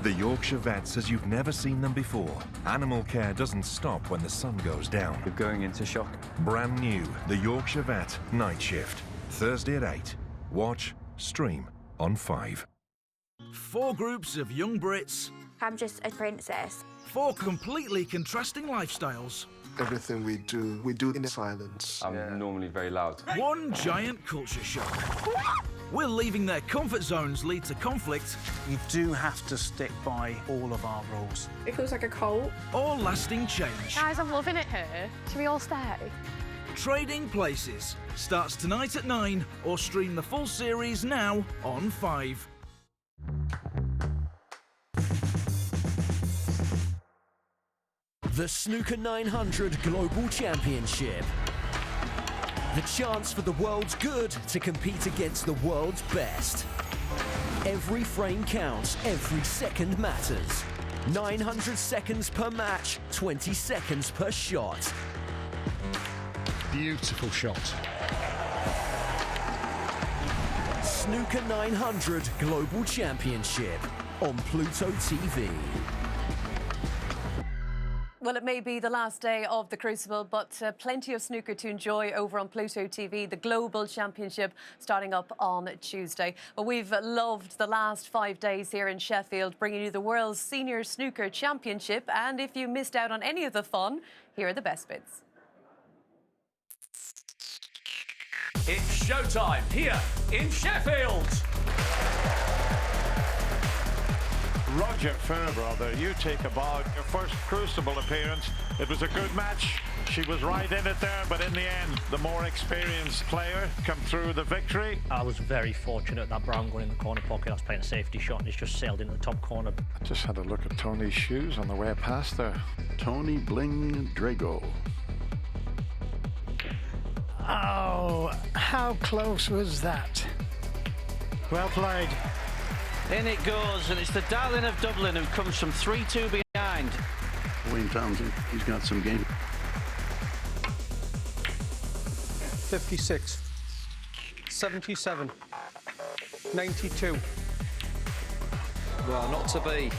The Yorkshire Vet says you've never seen them before. Animal care doesn't stop when the sun goes down. You're going into shock. Brand new, the Yorkshire Vet Night Shift. Thursday at 8. Watch, stream on 5. 4 groups of young Brits. I'm just a princess. 4 completely contrasting lifestyles. Everything we do in silence. I'm normally very loud. 1 giant culture shock. Will leaving their comfort zones lead to conflict? We do have to stick by all of our rules. It feels like a cult. Or lasting change? Guys, I'm loving it here. Should we all stay? Trading Places starts tonight at 9, or stream the full series now on 5. The Snooker 900 Global Championship. The chance for the world's good to compete against the world's best. Every frame counts, every second matters. 900 seconds per match, 20 seconds per shot. Beautiful shot. Snooker 900 Global Championship on Pluto TV. Well, it may be the last day of the Crucible, but plenty of snooker to enjoy over on Pluto TV, the Global Championship starting up on Tuesday. Well, we've loved the last 5 days here in Sheffield, bringing you the World's Senior Snooker Championship. And if you missed out on any of the fun, here are the best bits. It's showtime here in Sheffield. Roger Fairbrother, you take a bow. Your first Crucible appearance. It was a good match. She was right in it there, but in the end, the more experienced player come through the victory. I was very fortunate that brown gun in the corner pocket. I was playing a safety shot and it's just sailed into the top corner. I just had a look at Tony's shoes on the way past there. Tony Bling Drago. Oh, how close was that? Well played. In it goes, and it's the darling of Dublin who comes from 3-2 behind. Wayne Townsend, he's got some game. 56, 77, 92. Well, not to be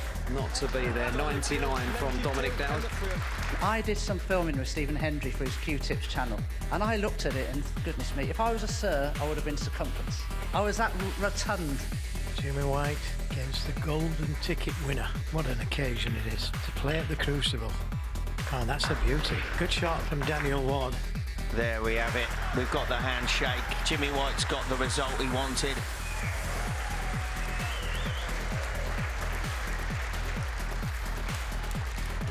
there. 99 from Dominic Dowd. I did some filming with Stephen Hendry for his Q-Tips channel, and I looked at it and, goodness me, if I was a sir, I would have been circumference. I was that rotund. Jimmy White against the golden ticket winner. What an occasion it is to play at the Crucible. Oh, that's a beauty. Good shot from Daniel Ward. There we have it. We've got the handshake. Jimmy White's got the result he wanted.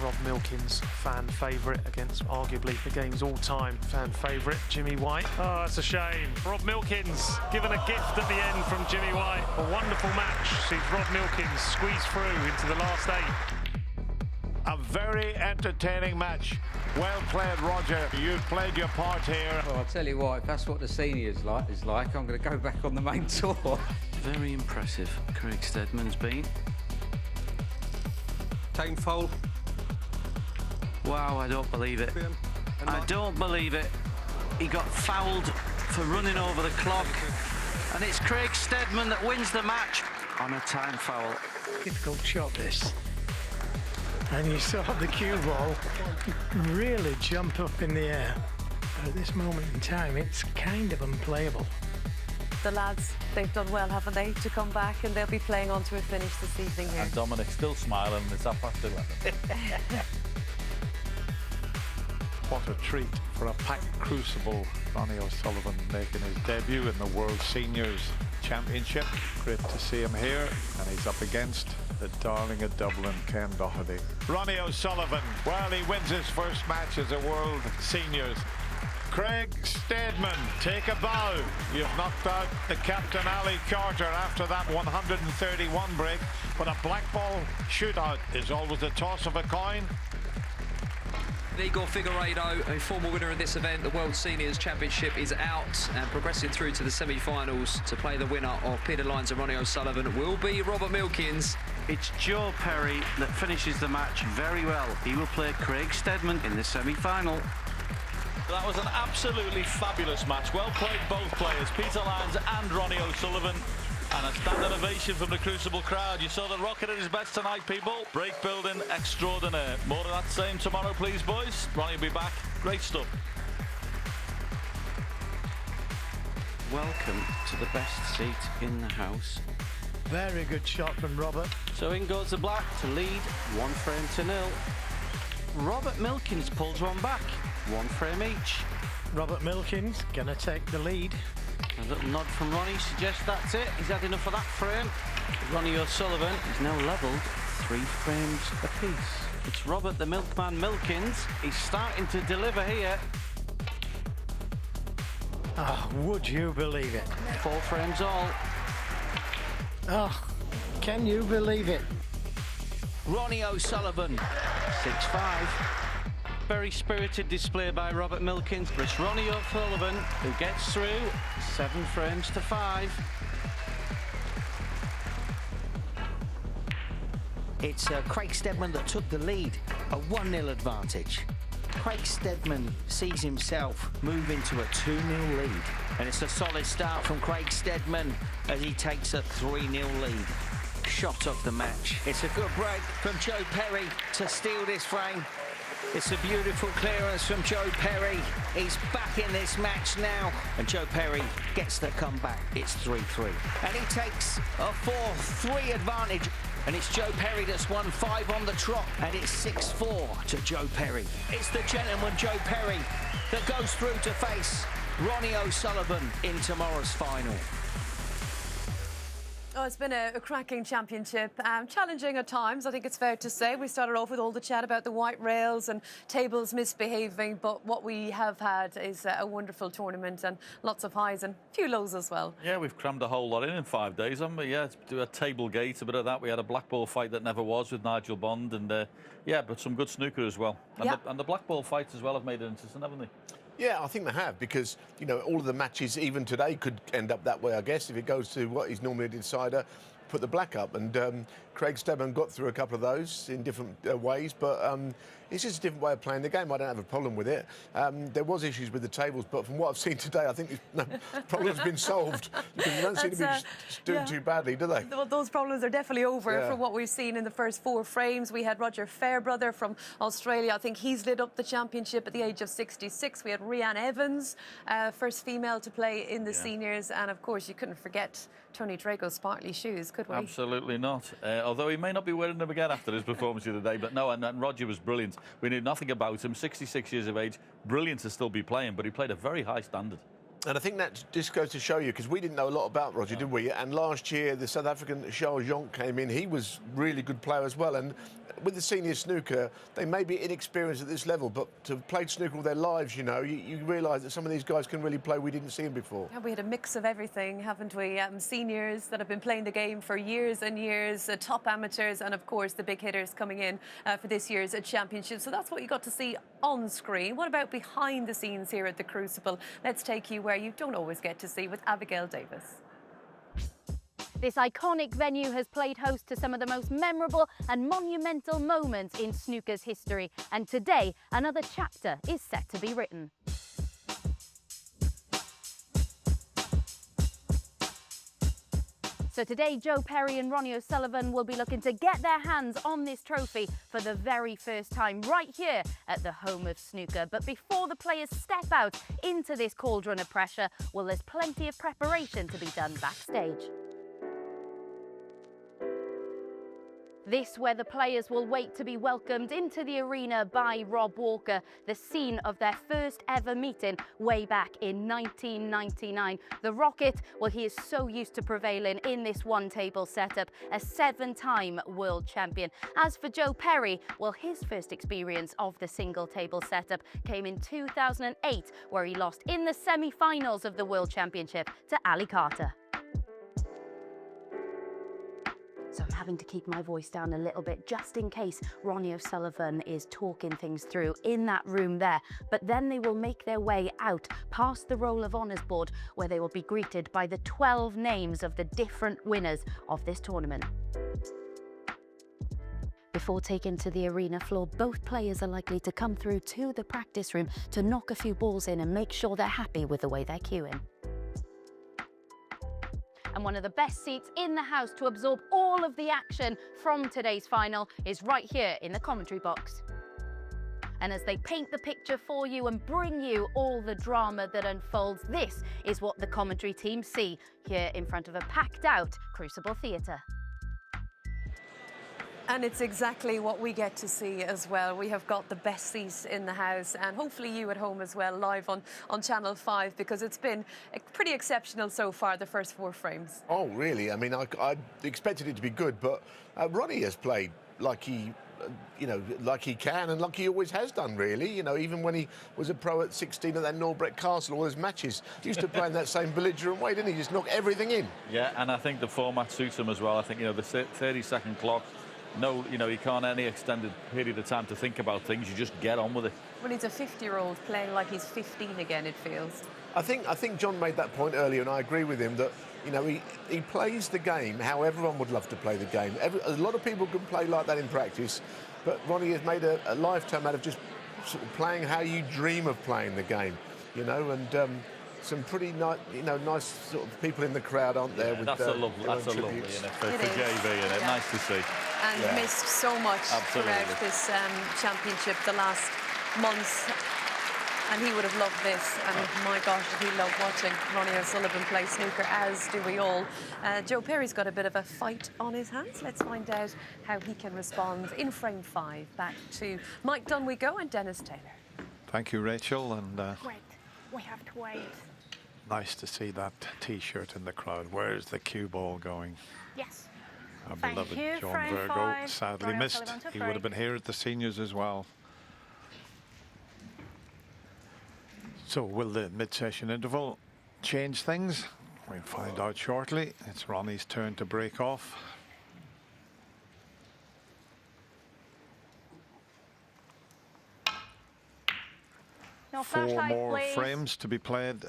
Rob Milkins, fan favourite against arguably the game's all-time fan favourite, Jimmy White. Oh, that's a shame. Rob Milkins given a gift at the end from Jimmy White. A wonderful match. Sees Rob Milkins squeeze through into the last 8. A very entertaining match. Well played, Roger. You've played your part here. Well, I'll tell you what, if that's what the seniors is like, I'm going to go back on the main tour. Very impressive, Craig Steadman's been. Time foul. Wow, I don't believe it. I don't believe it. He got fouled for running over the clock. And it's Craig Steadman that wins the match on a time foul. Difficult shot, this. And you saw the cue ball really jump up in the air. But at this moment in time, it's kind of unplayable. The lads, they've done well, haven't they, to come back, and they'll be playing on to a finish this evening here. And Dominic's still smiling, and it's 11:30. What a treat for a packed crucible. Ronnie O'Sullivan making his debut in the World Seniors Championship. Great to see him here, and he's up against the darling of Dublin, Ken Doherty. Ronnie O'Sullivan, well, he wins his first match as a World Seniors. Craig Steadman, take a bow. You've knocked out the captain Ali Carter after that 131 break, but a black ball shootout is always the toss of a coin. Igor Figueiredo, a former winner of this event, the World Seniors Championship, is out and progressing through to the semi-finals to play the winner of Peter Lyons and Ronnie O'Sullivan will be Robert Milkins. It's Joe Perry that finishes the match very well. He will play Craig Steadman in the semi-final. That was an absolutely fabulous match. Well played, both players, Peter Lyons and Ronnie O'Sullivan. And a standing ovation from the Crucible crowd. You saw the Rocket at his best tonight, people. Break building extraordinaire. More of that same tomorrow, please, boys. Ronnie will be back. Great stuff. Welcome to the best seat in the house. Very good shot from Robert. So in goes the black to lead 1-0. Robert Milkins pulls one back. 1 frame each. Robert Milkins gonna take the lead. A little nod from Ronnie suggests that's it. He's had enough of that frame. Ronnie O'Sullivan is now levelled 3 frames apiece. It's Robert the Milkman Milkins. He's starting to deliver here. Oh, would you believe it? 4 frames all. Oh, can you believe it? Ronnie O'Sullivan, 6-5. Very spirited display by Robert Milkins. But it's Ronnie O'Sullivan who gets through 7 frames to 5. It's Craig Steadman that took the lead, a 1-0 advantage. Craig Steadman sees himself move into a 2-0 lead. And it's a solid start from Craig Steadman as he takes a 3-0 lead. Shot of the match. It's a good break from Joe Perry to steal this frame. It's a beautiful clearance from Joe Perry. He's back in this match now. And Joe Perry gets the comeback. It's 3-3. And he takes a 4-3 advantage. And it's Joe Perry that's won 5 on the trot. And it's 6-4 to Joe Perry. It's the gentleman Joe Perry that goes through to face Ronnie O'Sullivan in tomorrow's final. Oh, it's been a cracking championship, challenging at times, I think it's fair to say. We started off with all the chat about the white rails and tables misbehaving, but what we have had is a wonderful tournament and lots of highs and a few lows as well. Yeah, we've crammed a whole lot in 5 days, haven't we? Yeah, do a table gate, a bit of that. We had a black ball fight that never was with Nigel Bond, and yeah, but some good snooker as well. And the black ball fights as well have made it interesting, haven't they? Yeah, I think they have, because, you know, all of the matches, even today, could end up that way, I guess, if it goes to what is normally a decider, put the black up. And Craig Steadman got through a couple of those in different ways, but it's just a different way of playing the game. I don't have a problem with it. There was issues with the tables, but from what I've seen today, I think the problem's been solved, because they don't seem to be doing too badly, do they? Well, those problems are definitely over Yeah. from what we've seen in the first 4 frames. We had Roger Fairbrother from Australia. I think he's lit up the championship at the age of 66. We had Rhiannon Evans, first female to play in the seniors. And, of course, you couldn't forget Tony Drago's sparkly shoes, could we? Absolutely not. Although he may not be wearing them again after his performance the other day. But no, and Roger was brilliant. We knew nothing about him. 66 years of age, brilliant to still be playing, but he played a very high standard. And I think that just goes to show you, because we didn't know a lot about Roger, did we? And last year, the South African Charles Jonk came in. He was really good player as well. And with the senior snooker, they may be inexperienced at this level, but to have played snooker all their lives, you know, you realise that some of these guys can really play. We didn't see them before. Yeah, we had a mix of everything, haven't we? Seniors that have been playing the game for years and years, top amateurs, and of course the big hitters coming in for this year's championship. So that's what you got to see on screen. What about behind the scenes here at the Crucible? Let's take you where you don't always get to see with Abigail Davis. This iconic venue has played host to some of the most memorable and monumental moments in snooker's history, and today another chapter is set to be written. So today, Joe Perry and Ronnie O'Sullivan will be looking to get their hands on this trophy for the very first time right here at the home of snooker. But before the players step out into this cauldron of pressure, well, there's plenty of preparation to be done backstage. This where the players will wait to be welcomed into the arena by Rob Walker, the scene of their first ever meeting way back in 1999. The Rocket, well, he is so used to prevailing in this one-table setup, a 7-time world champion. As for Joe Perry, well, his first experience of the single-table setup came in 2008, where he lost in the semi-finals of the World Championship to Ali Carter. So I'm having to keep my voice down a little bit just in case Ronnie O'Sullivan is talking things through in that room there. But then they will make their way out past the Roll of Honours board, where they will be greeted by the 12 names of the different winners of this tournament. Before taking to the arena floor, both players are likely to come through to the practice room to knock a few balls in and make sure they're happy with the way they're cueing. And one of the best seats in the house to absorb all of the action from today's final is right here in the commentary box. And as they paint the picture for you and bring you all the drama that unfolds, this is what the commentary team see here in front of a packed out Crucible Theatre. And it's exactly what we get to see as well. We have got the best seats in the house, and hopefully you at home as well, live on Channel 5, because it's been pretty exceptional so far, the first 4 frames. Oh, really? I mean, I expected it to be good, but Ronnie has played like he, like he can and like he always has done, really. You know, even when he was a pro at 16 at that Norbrecht Castle, all those matches, he used to play in that same belligerent way, didn't he? Just knock everything in. Yeah, and I think the format suits him as well. I think, the 30-second clock, no, you can't any extended period of time to think about things. You just get on with it. Well, he's a 50-year-old playing like he's 15 again, it feels. I think John made that point earlier, and I agree with him that, he plays the game how everyone would love to play the game. A lot of people can play like that in practice, but Ronnie has made a lifetime out of just sort of playing how you dream of playing the game, and some pretty nice sort of people in the crowd, aren't there? Yeah, that's a lovely, isn't it, for JV, isn't it? Yeah. Nice to see. And missed so much throughout this championship the last months. And he would have loved this, and my gosh, he loved watching Ronnie O'Sullivan play snooker, as do we all. Joe Perry's got a bit of a fight on his hands. Let's find out how he can respond in frame 5. Back to Mike Dunn we go, and Dennis Taylor. Thank you, Rachel, and Wait, we have to wait. nice to see that T-shirt in the crowd. Where's the cue ball going? Yes. Our Thank beloved you, John frame Virgo 5. sadly Ronnie missed. O'Sullivan to He would have been here at the seniors as well. So will the mid-session interval change things? We'll find out shortly. It's Ronnie's turn to break off. No 4 flashlight, more please. frames to be played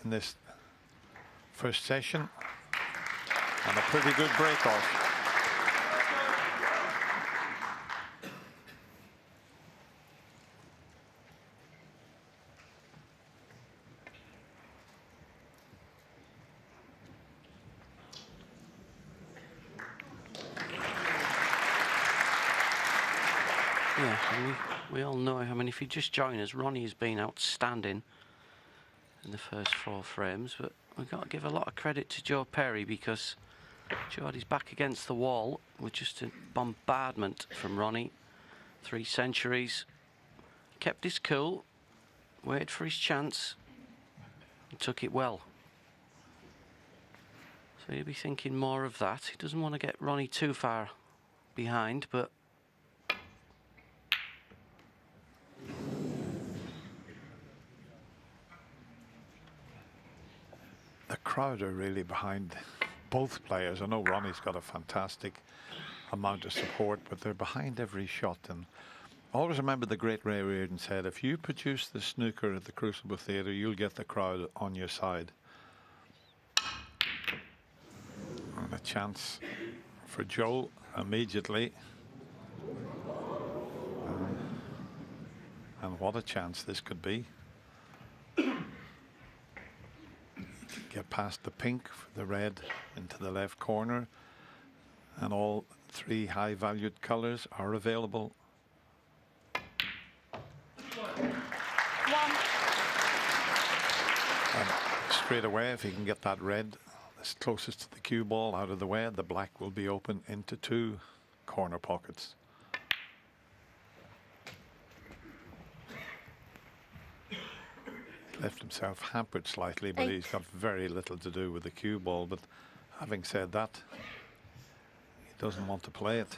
in this first session. And a pretty good break off. Yeah, and we all know, if you just join us, Ronnie has been outstanding in the first 4 frames, but we've got to give a lot of credit to Joe Perry, because Joe had his back against the wall with just a bombardment from Ronnie. 3 centuries, kept his cool, waited for his chance, and took it well. So he'll be thinking more of that. He doesn't want to get Ronnie too far behind, but the crowd are really behind both players. I know Ronnie's got a fantastic amount of support, but they're behind every shot. And always remember the great Ray Reardon said, if you produce the snooker at the Crucible Theatre, you'll get the crowd on your side. And a chance for Joe immediately. And what a chance this could be. Get past the pink, the red into the left corner, and all 3 high valued colours are available. 1. And straight away, if he can get that red that's closest to the cue ball out of the way, the black will be open into 2 corner pockets. Left himself hampered slightly, but he's got very little to do with the cue ball. But having said that, he doesn't want to play it.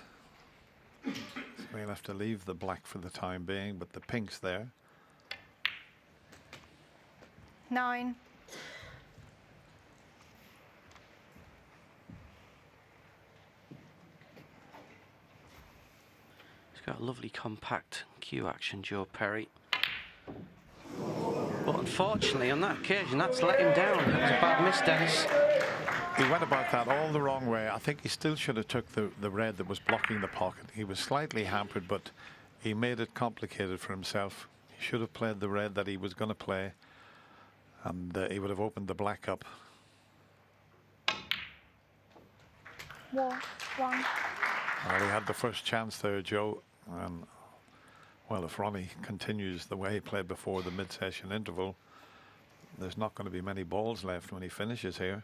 So he'll have to leave the black for the time being, but the pink's there. 9. He's got a lovely compact cue action, Joe Perry. But unfortunately, on that occasion, that's let him down. It was a bad miss, Dennis. He went about that all the wrong way. I think he still should have took the red that was blocking the pocket. He was slightly hampered, but he made it complicated for himself. He should have played the red that he was going to play, and he would have opened the black up. 1. Well, he had the first chance there, Joe. And well, if Ronnie continues the way he played before the mid-session interval, there's not going to be many balls left when he finishes here.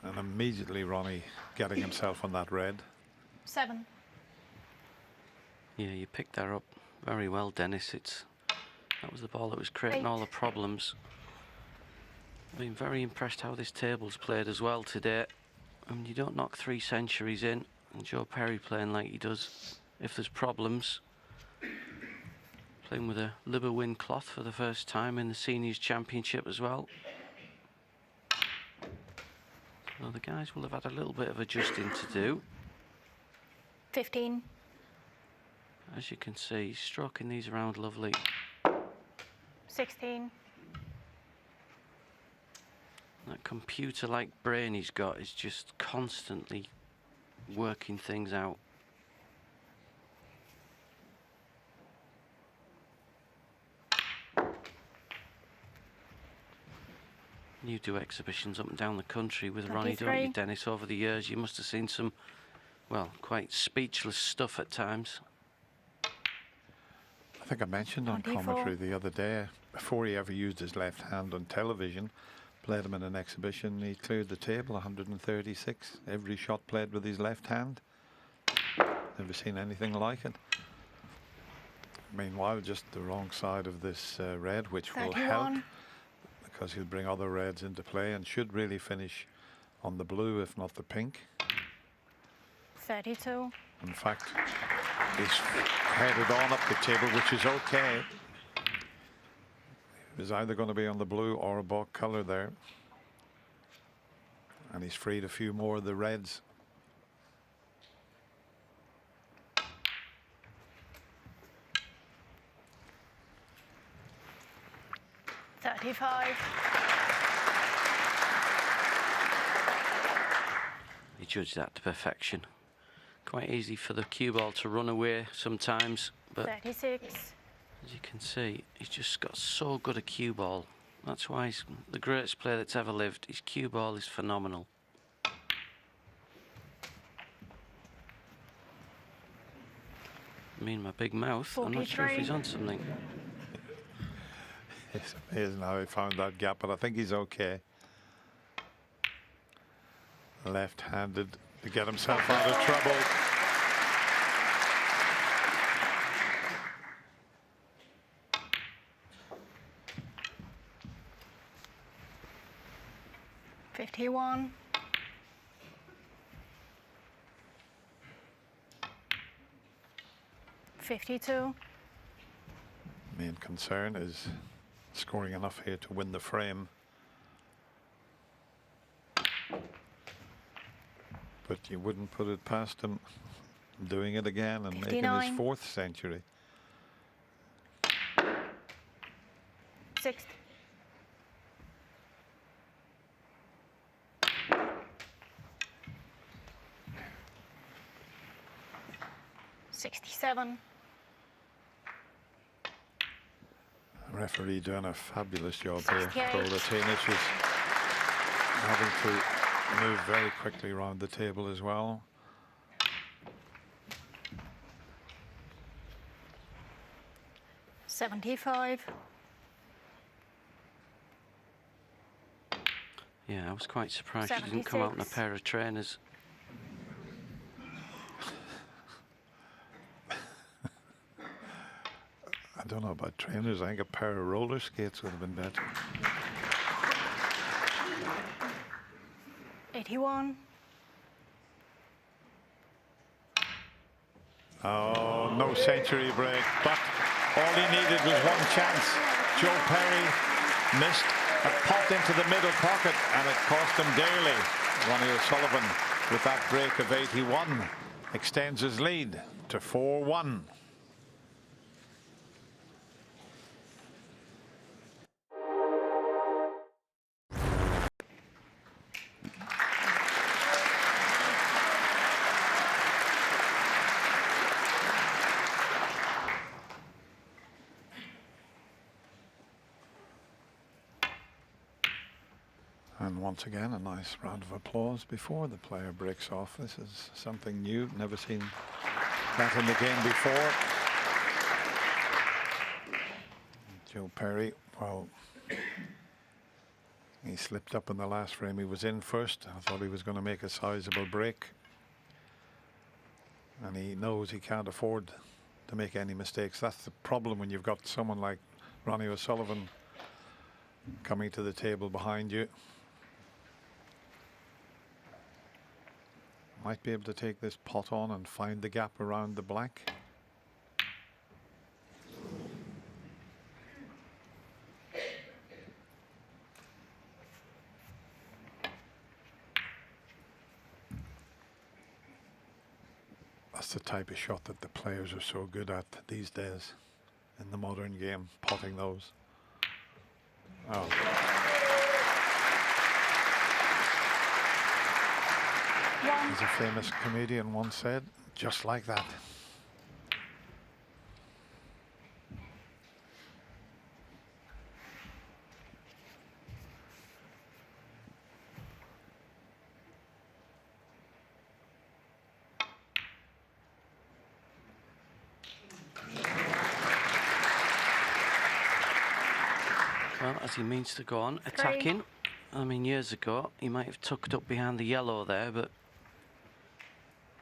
And immediately Ronnie getting himself on that red. 7. Yeah, you picked that up very well, Dennis. That was the ball that was creating all the problems. I've been very impressed how this table's played as well today. I mean, you don't knock 3 centuries in, and Joe Perry playing like he does. If there's problems, playing with a Liberwin cloth for the first time in the Seniors Championship as well. So the guys will have had a little bit of adjusting to do. 15. As you can see, he's stroking these around lovely. 16. That computer-like brain he's got is just constantly working things out. You do exhibitions up and down the country with Ronnie, don't you, Dennis? Over the years, you must have seen some, well, quite speechless stuff at times. I think I mentioned on commentary the other day, before he ever used his left hand on television, played him in an exhibition, he cleared the table 136. Every shot played with his left hand. Never seen anything like it. Meanwhile, just the wrong side of this red, which will help, because he'll bring other reds into play and should really finish on the blue, if not the pink. 32. In fact, he's headed on up the table, which is okay. He's either going to be on the blue or a bog colour there. And he's freed a few more of the reds. He judged that to perfection. Quite easy for the cue ball to run away sometimes, but 36. as you can see, he's just got so good a cue ball. That's why he's the greatest player that's ever lived. His cue ball is phenomenal. I mean, my big mouth, 43. I'm not sure if he's on something. It's amazing how he found that gap, but I think he's okay. Left-handed to get himself out of trouble. $51. $52. Main concern is scoring enough here to win the frame. But you wouldn't put it past him doing it again and 59. making his 4th century. 60. $67. Referee doing a fabulous job here. 68. Golatanic is having to move very quickly around the table as well. $75. Yeah, I was quite surprised she didn't come out in a pair of trainers. I don't know about trainers. I think a pair of roller skates would have been better. 81. Oh, no century break, but all he needed was one chance. Joe Perry missed a pot into the middle pocket, and it cost him dearly. Ronnie O'Sullivan, with that break of 81, extends his lead to 4-1. And once again, a nice round of applause before the player breaks off. This is something new. Never seen that in the game before. Joe Perry, well, he slipped up in the last frame. He was in first. I thought he was going to make a sizable break. And he knows he can't afford to make any mistakes. That's the problem when you've got someone like Ronnie O'Sullivan coming to the table behind you. Might be able to take this pot on and find the gap around the black. That's the type of shot that the players are so good at these days in the modern game, potting those. Oh. As a famous comedian once said, just like that. Well, as he means to go on attacking. I mean, years ago, he might have tucked up behind the yellow there, but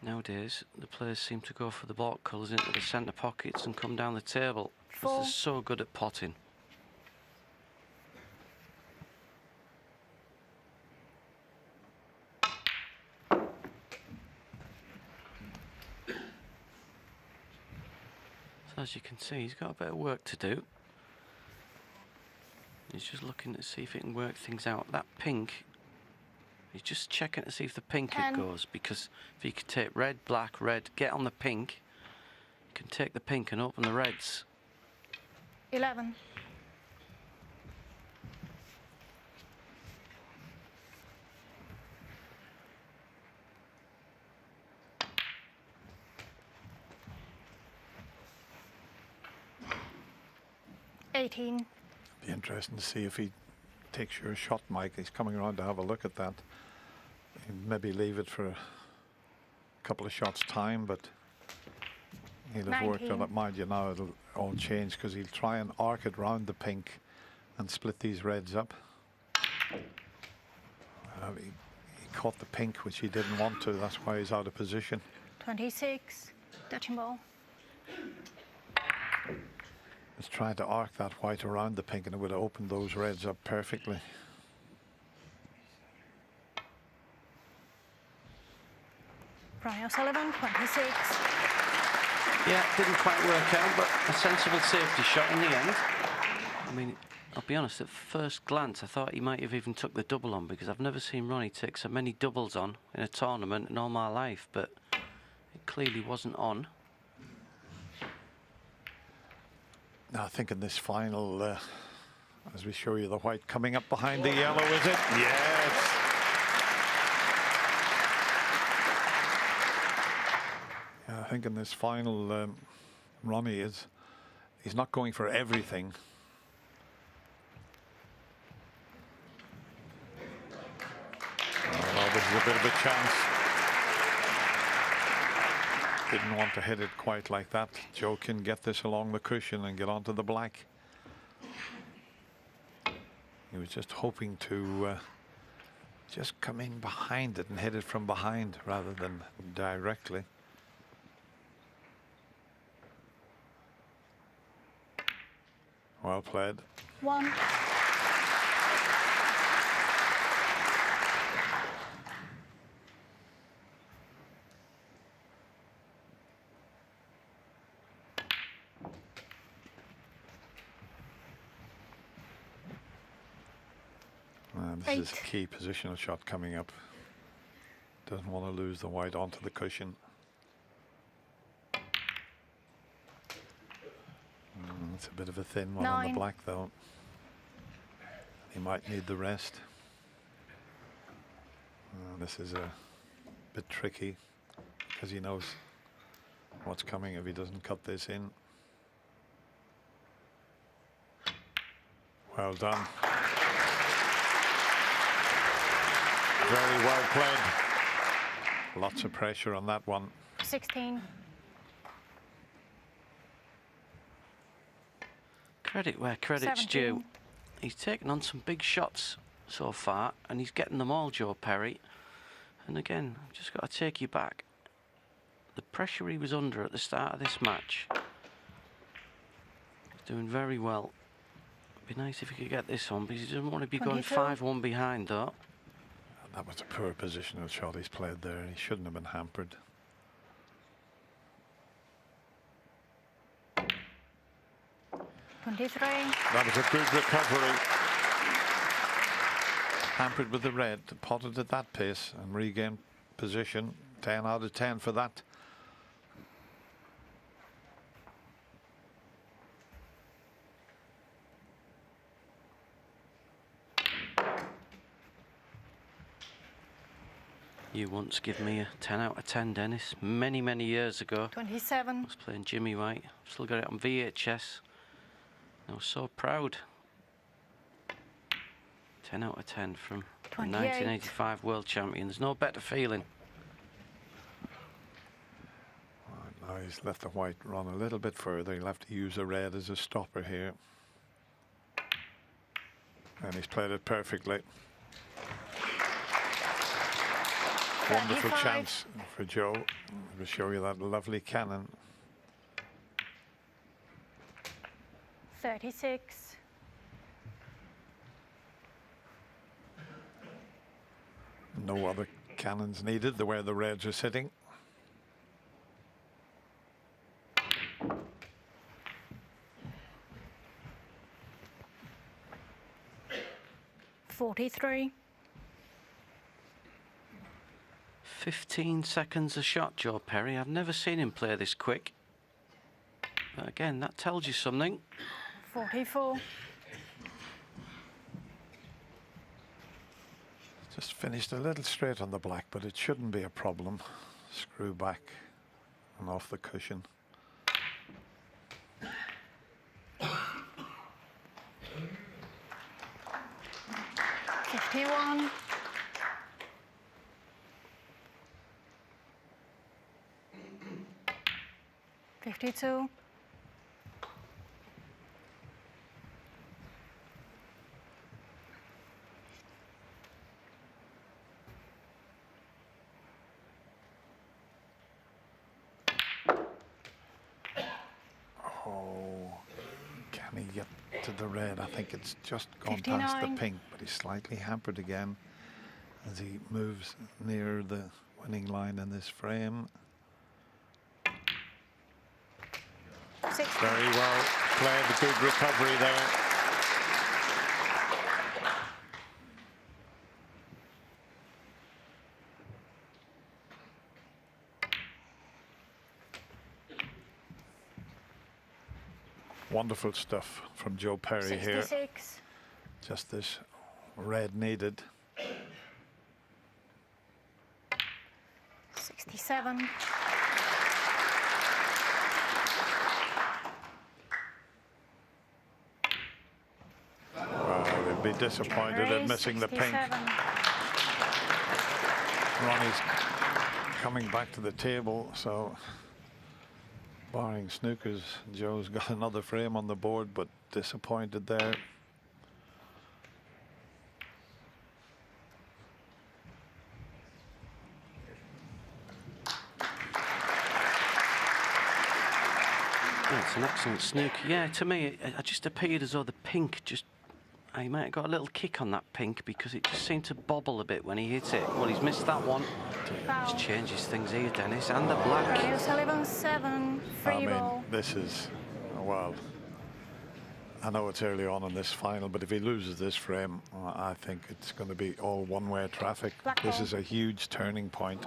nowadays, the players seem to go for the baulk colours into the centre pockets and come down the table. This is so good at potting. So as you can see, he's got a bit of work to do. He's just looking to see if he can work things out. That pink, he's just checking to see if the pink it goes, because if he could take red, black, red, get on the pink, he can take the pink and open the reds. 11. $18. Be interesting to see if he takes your shot, Mike. He's coming around to have a look at that. He'd maybe leave it for a couple of shots time, but he'll have worked on it. Mind you, now it'll all change because he'll try and arc it round the pink and split these reds up. He caught the pink, which he didn't want to. That's why he's out of position. 26. Touching ball. Just trying to arc that white around the pink, and it would have opened those reds up perfectly. Ronnie O'Sullivan, 26. Yeah, didn't quite work out, but a sensible safety shot in the end. I mean, I'll be honest, at first glance, I thought he might have even took the double on, because I've never seen Ronnie take so many doubles on in a tournament in all my life, but it clearly wasn't on. Now I think in this final, as we show you the white coming up behind the yellow, is it? Yes. Yeah, I think in this final, Ronnie he's not going for everything. Oh, this is a bit of a chance. Didn't want to hit it quite like that. Joe can get this along the cushion and get onto the black. He was just hoping to just come in behind it and hit it from behind rather than directly. Well played. 1. This is a key positional shot coming up. Doesn't want to lose the white onto the cushion. It's a bit of a thin one on the black though. He might need the rest. This is a bit tricky because he knows what's coming if he doesn't cut this in. Well done. Very well played. Lots of pressure on that one. 16. Credit where credit's 17. due. He's taken on some big shots so far, and he's getting them all, Joe Perry. And again, I've just got to take you back. The pressure he was under at the start of this match. He's doing very well. It'd be nice if he could get this one, but he doesn't want to be going 5-1 behind, though. That was a poor positional shot he's played there. He shouldn't have been hampered. That was a good recovery. Hampered with the red, potted at that pace and regained position. 10 out of 10 for that. You once gave me a 10 out of 10, Dennis, many, many years ago. 27. I was playing Jimmy White. Still got it on VHS. I was so proud. 10 out of 10 from the 1985 World Champion. There's no better feeling. Now he's left the white run a little bit further. He'll have to use a red as a stopper here. And he's played it perfectly. Wonderful chance for Joe to show you that lovely cannon. 36. No other cannons needed, the way the reds are sitting. $43. 15 seconds a shot, Joe Perry. I've never seen him play this quick. But again, that tells you something. 44. Just finished a little straight on the black, but it shouldn't be a problem. Screw back and off the cushion. $51. 52. Oh, can he get to the red? I think it's just gone 59. past the pink, but he's slightly hampered again as he moves near the winning line in this frame. 60. Very well played, a good recovery there. Wonderful stuff from Joe Perry 66. here. Just this red needed. 67. They'd be disappointed at missing the pink. Ronnie's coming back to the table, so barring snookers, Joe's got another frame on the board, but disappointed there. Yeah, it's an excellent snooker. Yeah, to me, it just appeared as though the pink just... He might have got a little kick on that pink because it just seemed to bobble a bit when he hit it. Well, he's missed that one. Just changes things here, Dennis. And the black. Ronnie O'Sullivan, 7, free ball. This is, well, I know it's early on in this final, but if he loses this frame, I think it's going to be all one-way traffic. This is a huge turning point.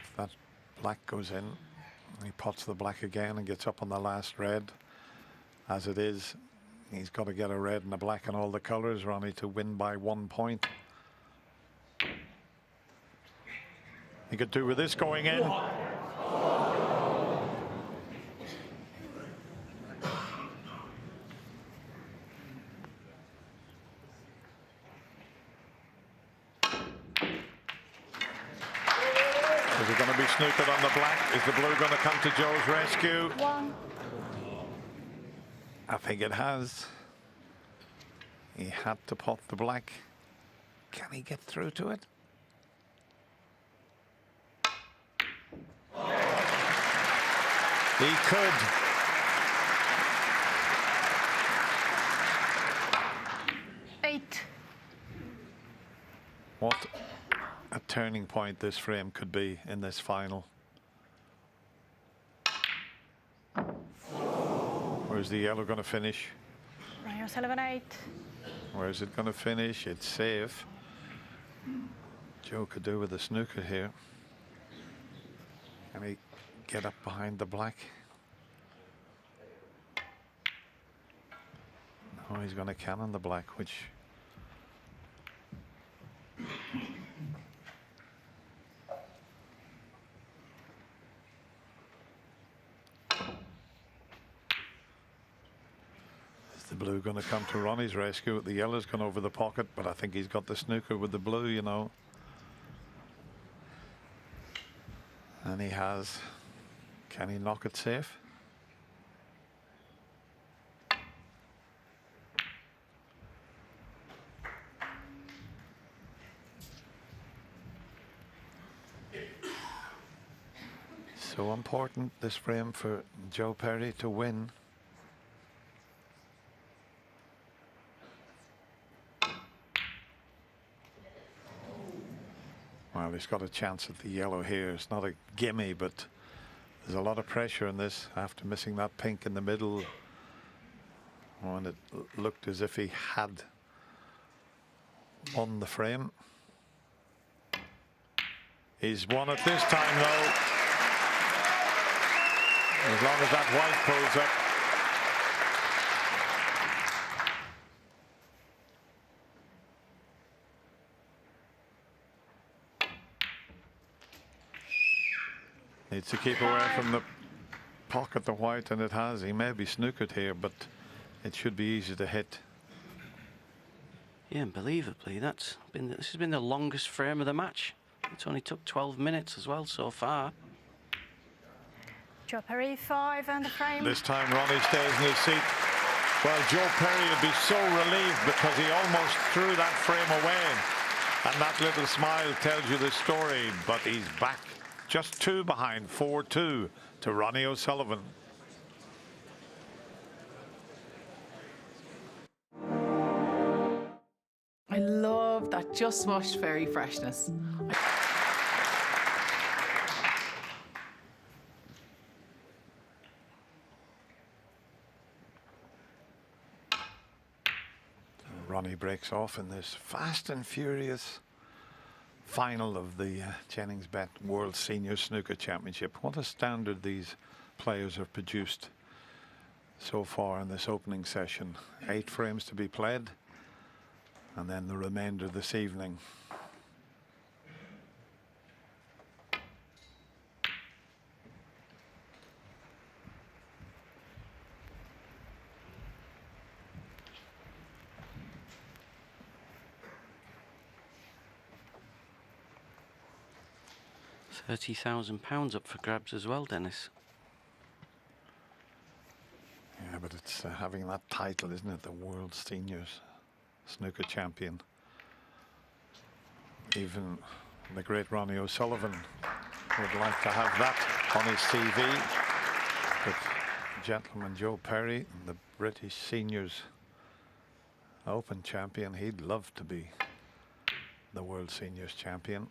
If that black goes in, he pots the black again and gets up on the last red. As it is, he's got to get a red and a black and all the colours, Ronnie, to win by 1 point. He could do with this going in. Is it going to be snookered on the black? Is the blue going to come to Joe's rescue? 1. I think it has. He had to pot the black. Can he get through to it? He could. Eight. What a turning point this frame could be in this final. Where's the yellow going to finish? Ronnie O'Sullivan, 8. Where's it going to finish? It's safe. Joe could do with a snooker here. Can he get up behind the black? No, he's going to cannon the black, which... Is the blue going to come to Ronnie's rescue? The yellow's gone over the pocket, but I think he's got the snooker with the blue, you know. And he has. Can he knock it safe? So important, this frame, for Joe Perry to win. Well, he's got a chance at the yellow here. It's not a gimme, but there's a lot of pressure in this after missing that pink in the middle when it looked as if he had won the frame. He's won it this time, though. As long as that white pulls up. Needs to keep away from the pocket, the white, and it has. He may be snookered here, but it should be easy to hit. Yeah, unbelievably, this has been the longest frame of the match. It's only took 12 minutes as well so far. Joe Perry, 5, and the frame. This time Ronnie stays in his seat. Well, Joe Perry would be so relieved because he almost threw that frame away. And that little smile tells you the story, but he's back. Just 2 behind, 4-2 to Ronnie O'Sullivan. I love that just washed fairy freshness. Ronnie breaks off in this fast and furious final of the Jennings Bet World Senior Snooker Championship. What a standard these players have produced so far in this opening session. 8 frames to be played, and then the remainder this evening. £30,000 up for grabs as well, Dennis. but it's having that title, isn't it? The World Seniors Snooker Champion. Even the great Ronnie O'Sullivan would like to have that on his CV. But gentleman Joe Perry, the British Seniors Open champion, he'd love to be the World Seniors champion.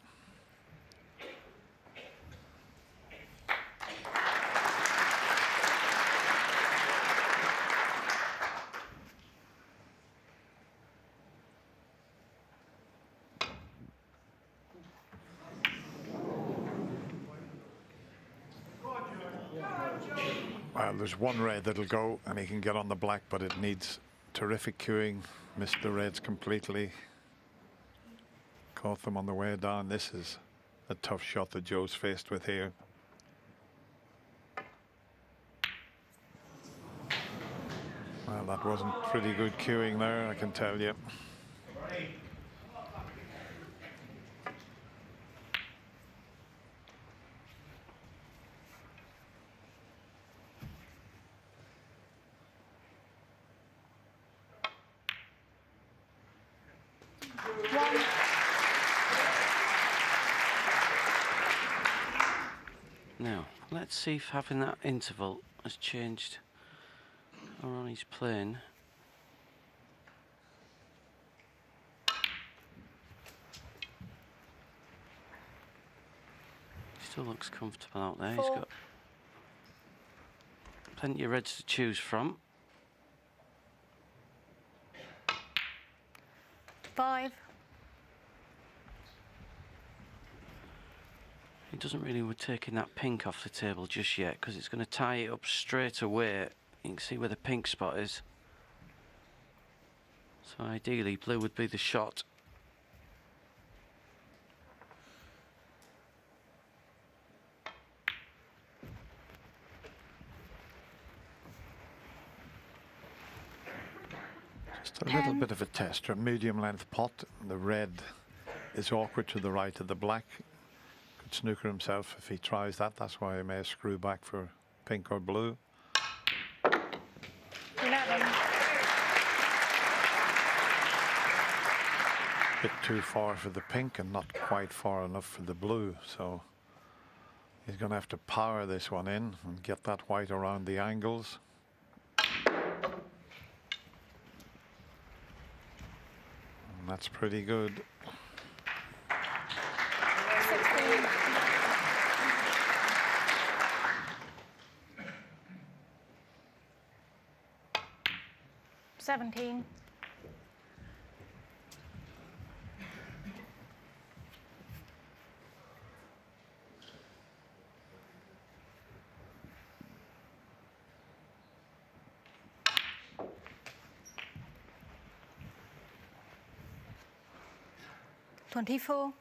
Well, there's one red that'll go and he can get on the black, but it needs terrific cueing. Missed the reds completely. Caught them on the way down. This is a tough shot that Joe's faced with here. Well, that wasn't pretty good cueing there, I can tell you. Now, let's see if having that interval has changed Ronnie's playing. Still looks comfortable out there. He's got plenty of reds to choose from. 5. He doesn't really want taking that pink off the table just yet because it's going to tie it up straight away. You can see where the pink spot is. So ideally blue would be the shot. Just a little bit of a test. A medium length pot. The red is awkward to the right of the black. Could snooker himself if he tries that. That's why he may screw back for pink or blue. 11. Bit too far for the pink and not quite far enough for the blue. So he's going to have to power this one in and get that white around the angles. And that's pretty good. 16. 17. 24.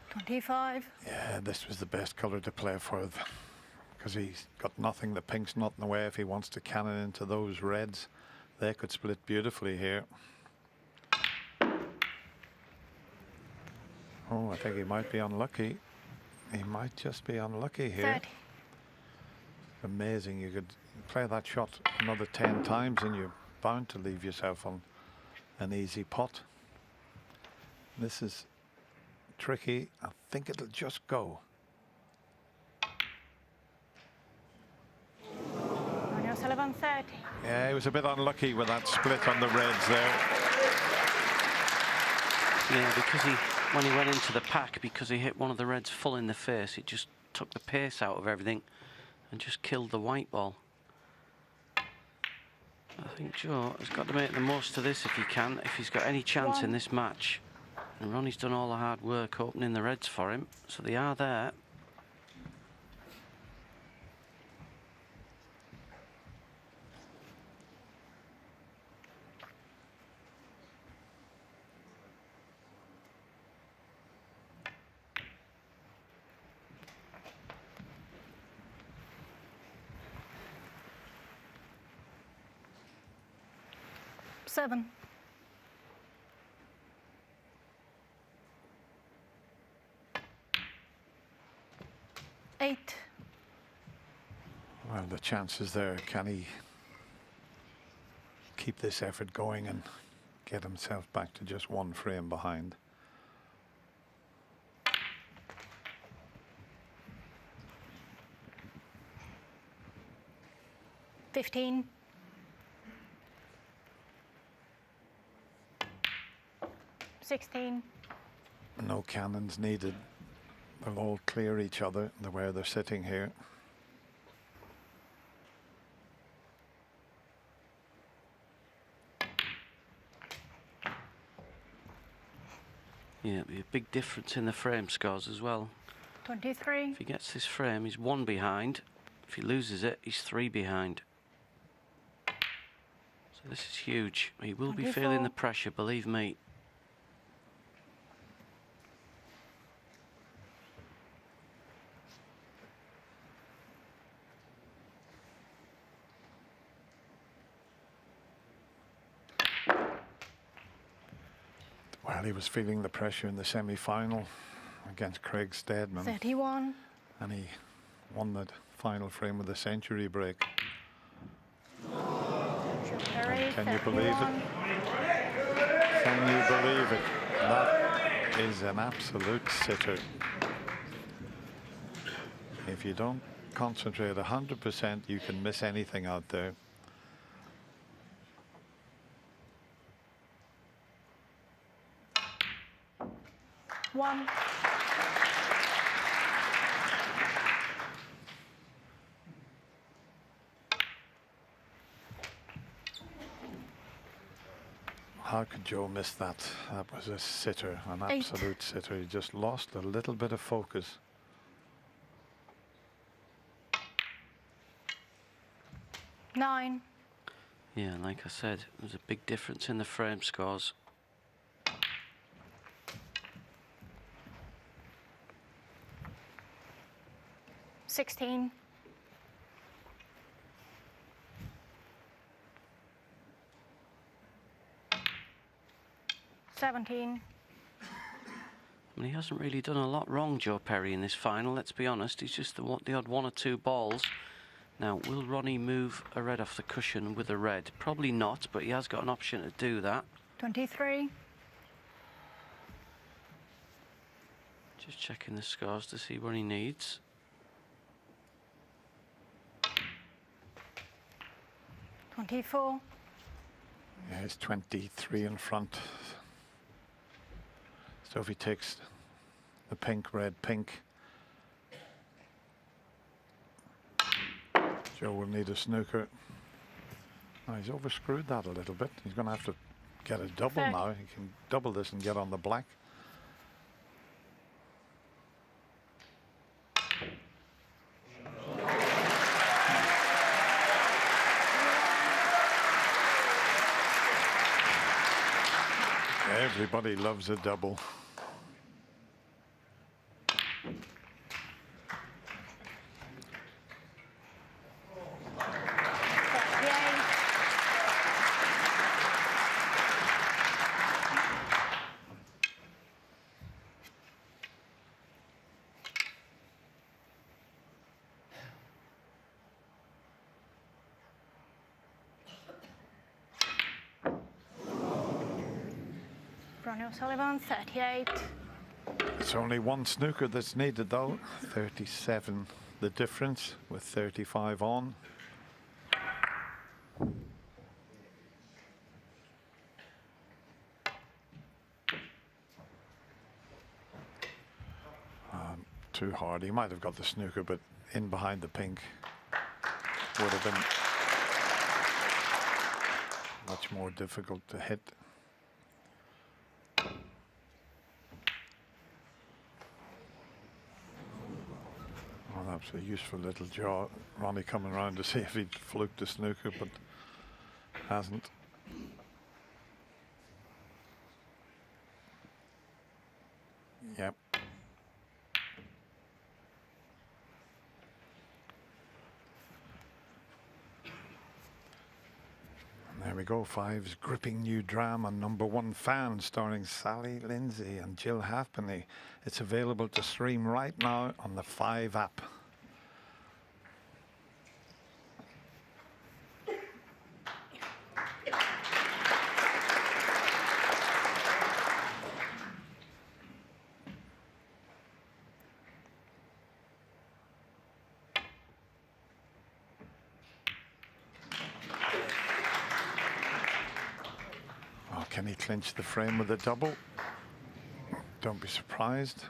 25. Yeah, this was the best colour to play for because he's got nothing. The pink's not in the way. If he wants to cannon into those reds, they could split beautifully here. Oh, I think he might be unlucky. He might just be unlucky here. 30. Amazing. You could play that shot another 10 times and you're bound to leave yourself on an easy pot. This is tricky. I think it'll just go. Ronnie O'Sullivan 30. Yeah, he was a bit unlucky with that split on the reds there. Yeah, because when he went into the pack, because he hit one of the reds full in the face, it just took the pace out of everything and just killed the white ball. I think Joe has got to make the most of this if he can, if he's got any chance in this match. And Ronnie's done all the hard work opening the reds for him, so they are there. chances there. Can he keep this effort going and get himself back to just one frame behind? $15. $16. No cannons needed. They'll all clear each other the way they're sitting here. Yeah, it'll be a big difference in the frame scores as well. 23. If he gets this frame, he's 1 behind. If he loses it, he's 3 behind. So this is huge. He will be feeling the pressure, believe me. Well, he was feeling the pressure in the semi-final against Craig Steadman. 31. And he won the final frame with a century break. Perry, Can you believe it? 31. Can you believe it? That is an absolute sitter. If you don't concentrate 100%, you can miss anything out there. One. How could Joe miss that? That was a sitter, an 8. absolute sitter. He just lost a little bit of focus. 9. Yeah, like I said, there's a big difference in the frame scores. 16. 17. I mean, he hasn't really done a lot wrong, Joe Perry, in this final, let's be honest. He's just the odd 1 or 2 balls. Now, will Ronnie move a red off the cushion with a red? Probably not, but he has got an option to do that. 23. Just checking the scores to see what he needs. 24. Yeah, he's 23 in front. So if he takes the pink, red, pink, Joe will need a snooker. Oh, he's overscrewed that a little bit. He's going to have to get a double now. He can double this and get on the black. Everybody loves a double. Ronnie O'Sullivan, 38. It's only 1 snooker that's needed though. 37 the difference with 35 on. Too hard. He might have got the snooker, but in behind the pink would have been much more difficult to hit. Well, that's a useful little jaw. Ronnie coming around to see if he'd fluked the snooker, but hasn't. Yep. There we go, 5's gripping new drama, #1 Fan, starring Sally Lindsay and Jill Halfpenny. It's available to stream right now on the 5 app. Can he clinch the frame with a double? Don't be surprised.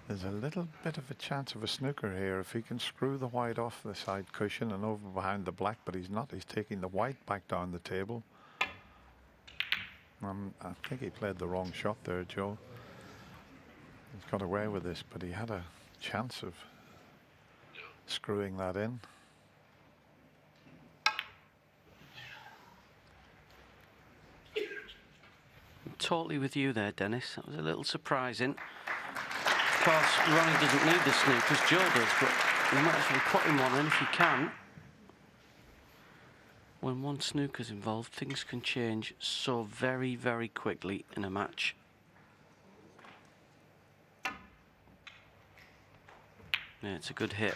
There's a little bit of a chance of a snooker here if he can screw the white off the side cushion and over behind the black, but he's not. He's taking the white back down the table. I think he played the wrong shot there, Joe. He's got away with this, but he had a chance of screwing that in. I'm totally with you there, Dennis. That was a little surprising. Of course, Ronnie doesn't need the snookers, Joe does, but you might actually put him one in if you can. When one snooker's involved, things can change so very, very quickly in a match. Yeah, it's a good hit.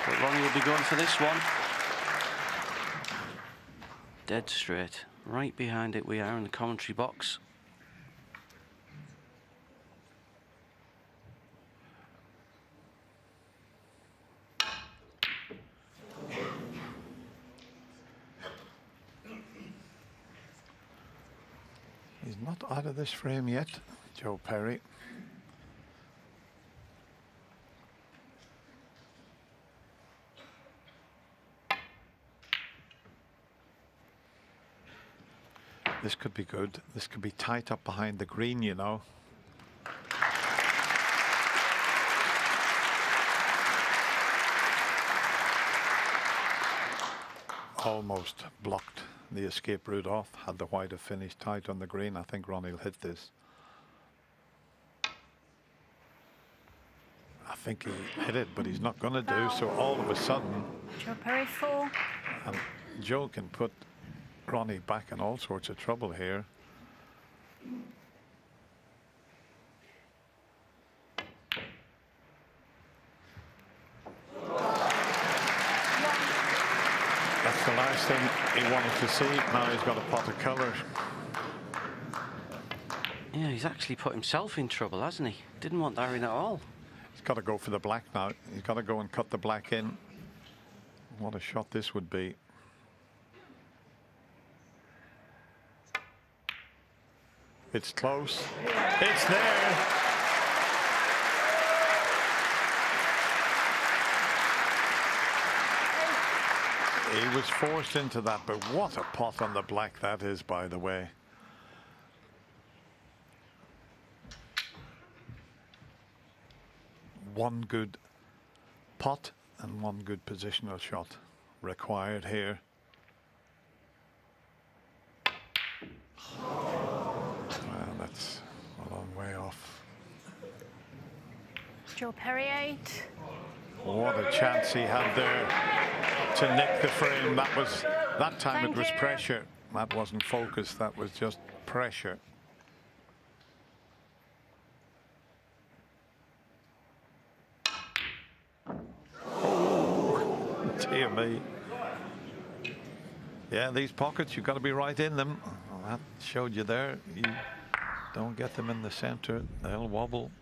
But Ronnie will be going for this one. Dead straight. Right behind it we are in the commentary box. He's not out of this frame yet, Joe Perry. This could be good. This could be tight up behind the green, you know. Almost blocked the escape route off. Had the white have finished tight on the green, I think Ronnie will hit this. I think he hit it, but he's not going to do. So all of a sudden, Joe Perry 4. and Joe can put Ronnie back in all sorts of trouble here. That's the last thing he wanted to see. Now he's got a pot of colour. Yeah, he's actually put himself in trouble, hasn't he? Didn't want that in at all. He's got to go for the black now. He's got to go and cut the black in. What a shot this would be. It's close. It's there. He was forced into that, but what a pot on the black that is, by the way. One good pot and one good positional shot required here. Well, that's a long way off. Joe Perry 8. What a chance he had there to nick the frame. That time it was pressure. That wasn't focus, that was just pressure. Oh, dear me. Yeah, these pockets, you've got to be right in them. Well, that showed you there. You don't get them in the center, they'll wobble.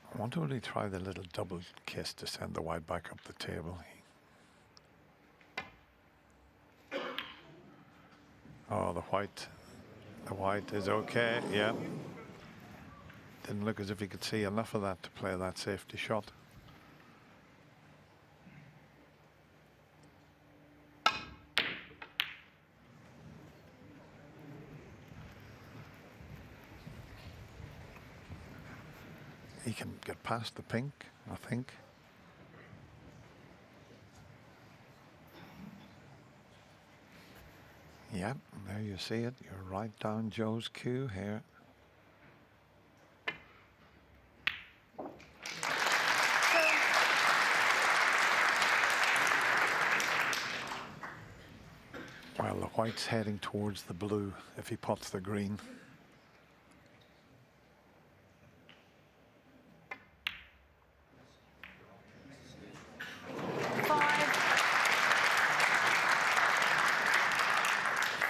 I wonder will he try the little double kiss to send the white back up the table. Oh, the white is okay, yeah. Didn't look as if he could see enough of that to play that safety shot. He can get past the pink, I think. Yep, there you see it. You're right down Joe's cue here. Well, the white's heading towards the blue if he pots the green.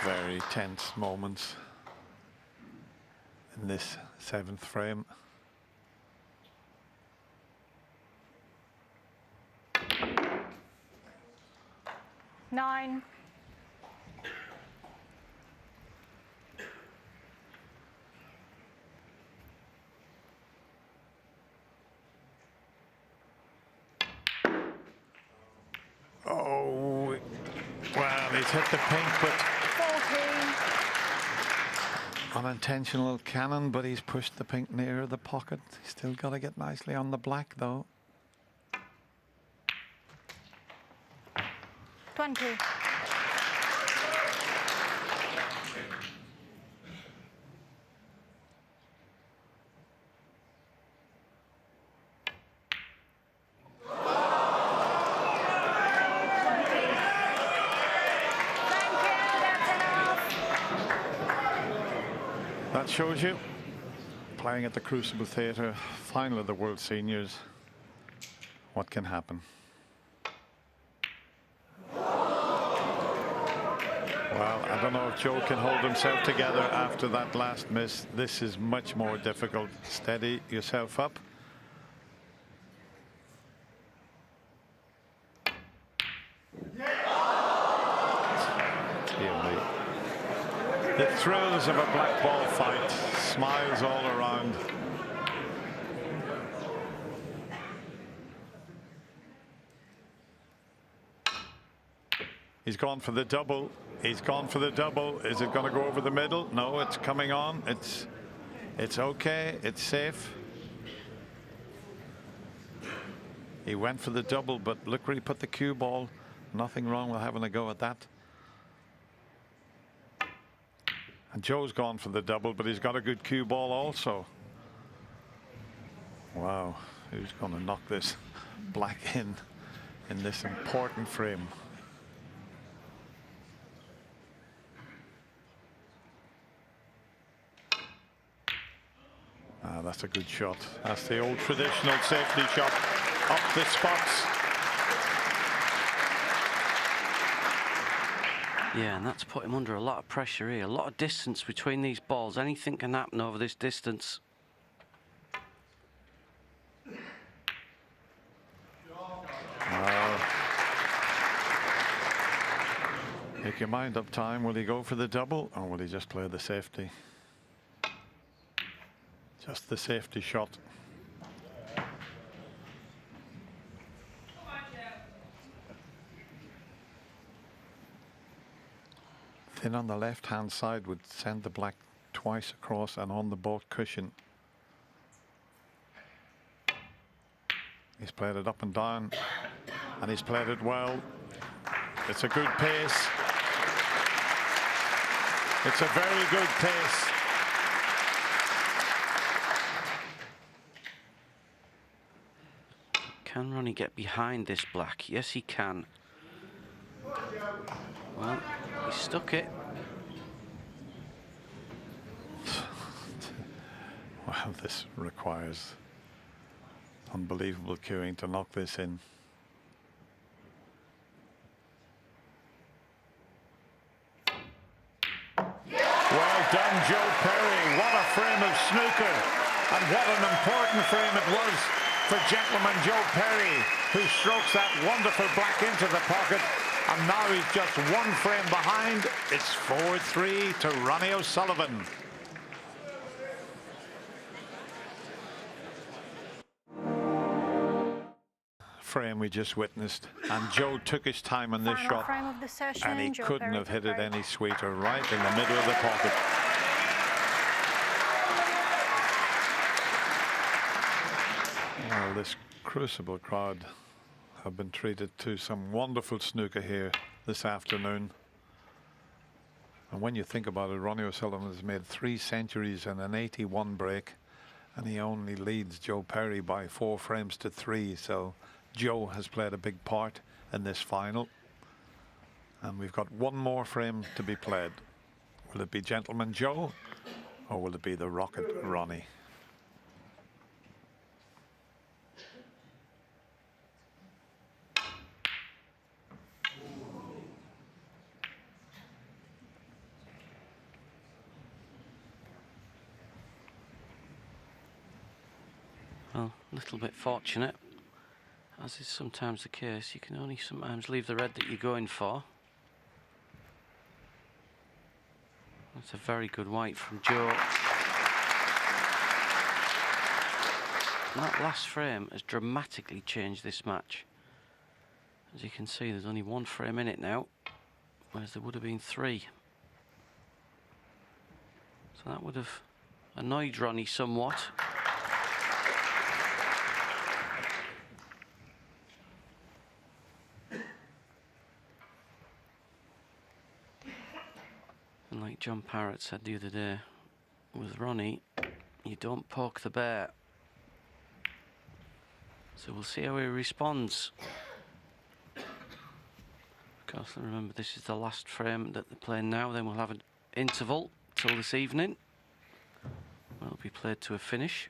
Very tense moments in this 7th frame. Nine. Oh, well, he's hit the pink, but 14. unintentional cannon, but he's pushed the pink nearer the pocket. He's still got to get nicely on the black, though. 20. That shows you, playing at the Crucible Theatre, final of the World Seniors, what can happen. Well, I don't know if Joe can hold himself together after that last miss. This is much more difficult. Steady yourself up. Dear me. The thrills of a black ball fight, smiles all around. He's gone for the double. He's gone for the double. Is it going to go over the middle? No, it's coming on. It's okay. It's safe. He went for the double, but look where he put the cue ball. Nothing wrong with having a go at that. And Joe's gone for the double, but he's got a good cue ball also. Wow, who's going to knock this black in this important frame? Ah, that's a good shot. That's the old traditional safety shot up the spots. Yeah, and that's put him under a lot of pressure here. A lot of distance between these balls. Anything can happen over this distance. Make your mind up, time. Will he go for the double or will he just play the safety? Just the safety shot. Thin on the left-hand side would send the black twice across and on the boat cushion. He's played it up and down, and he's played it well. It's a good pace. It's a very good pace. Can Ronnie get behind this black? Yes, he can. Well, he stuck it. Well, this requires unbelievable cueing to knock this in. Well done, Joe Perry. What a frame of snooker. And what an important frame it was for gentleman Joe Perry, who strokes that wonderful black into the pocket. And now he's just one frame behind. It's 4-3 to Ronnie O'Sullivan. Frame we just witnessed, and Joe took his time on this shot, Frame of the session, and he Joe couldn't Perry have hit it great. any sweeter, right in the middle of the pocket. Well, this Crucible crowd have been treated to some wonderful snooker here this afternoon. And when you think about it, Ronnie O'Sullivan has made 3 centuries and an 81 break, and he only leads Joe Perry by 4 frames to 3. So Joe has played a big part in this final. And we've got one more frame to be played. Will it be Gentleman Joe or will it be the Rocket Ronnie? Well, a little bit fortunate, as is sometimes the case. You can only sometimes leave the red that you're going for. That's a very good white from Joe. And that last frame has dramatically changed this match. As you can see, there's only one frame in it now, whereas there would have been 3. So that would have annoyed Ronnie somewhat. And like John Parrott said the other day, with Ronnie, you don't poke the bear. So we'll see how he responds. Of course, remember this is the last frame that they're playing now, then we'll have an interval till this evening. It'll be played to a finish.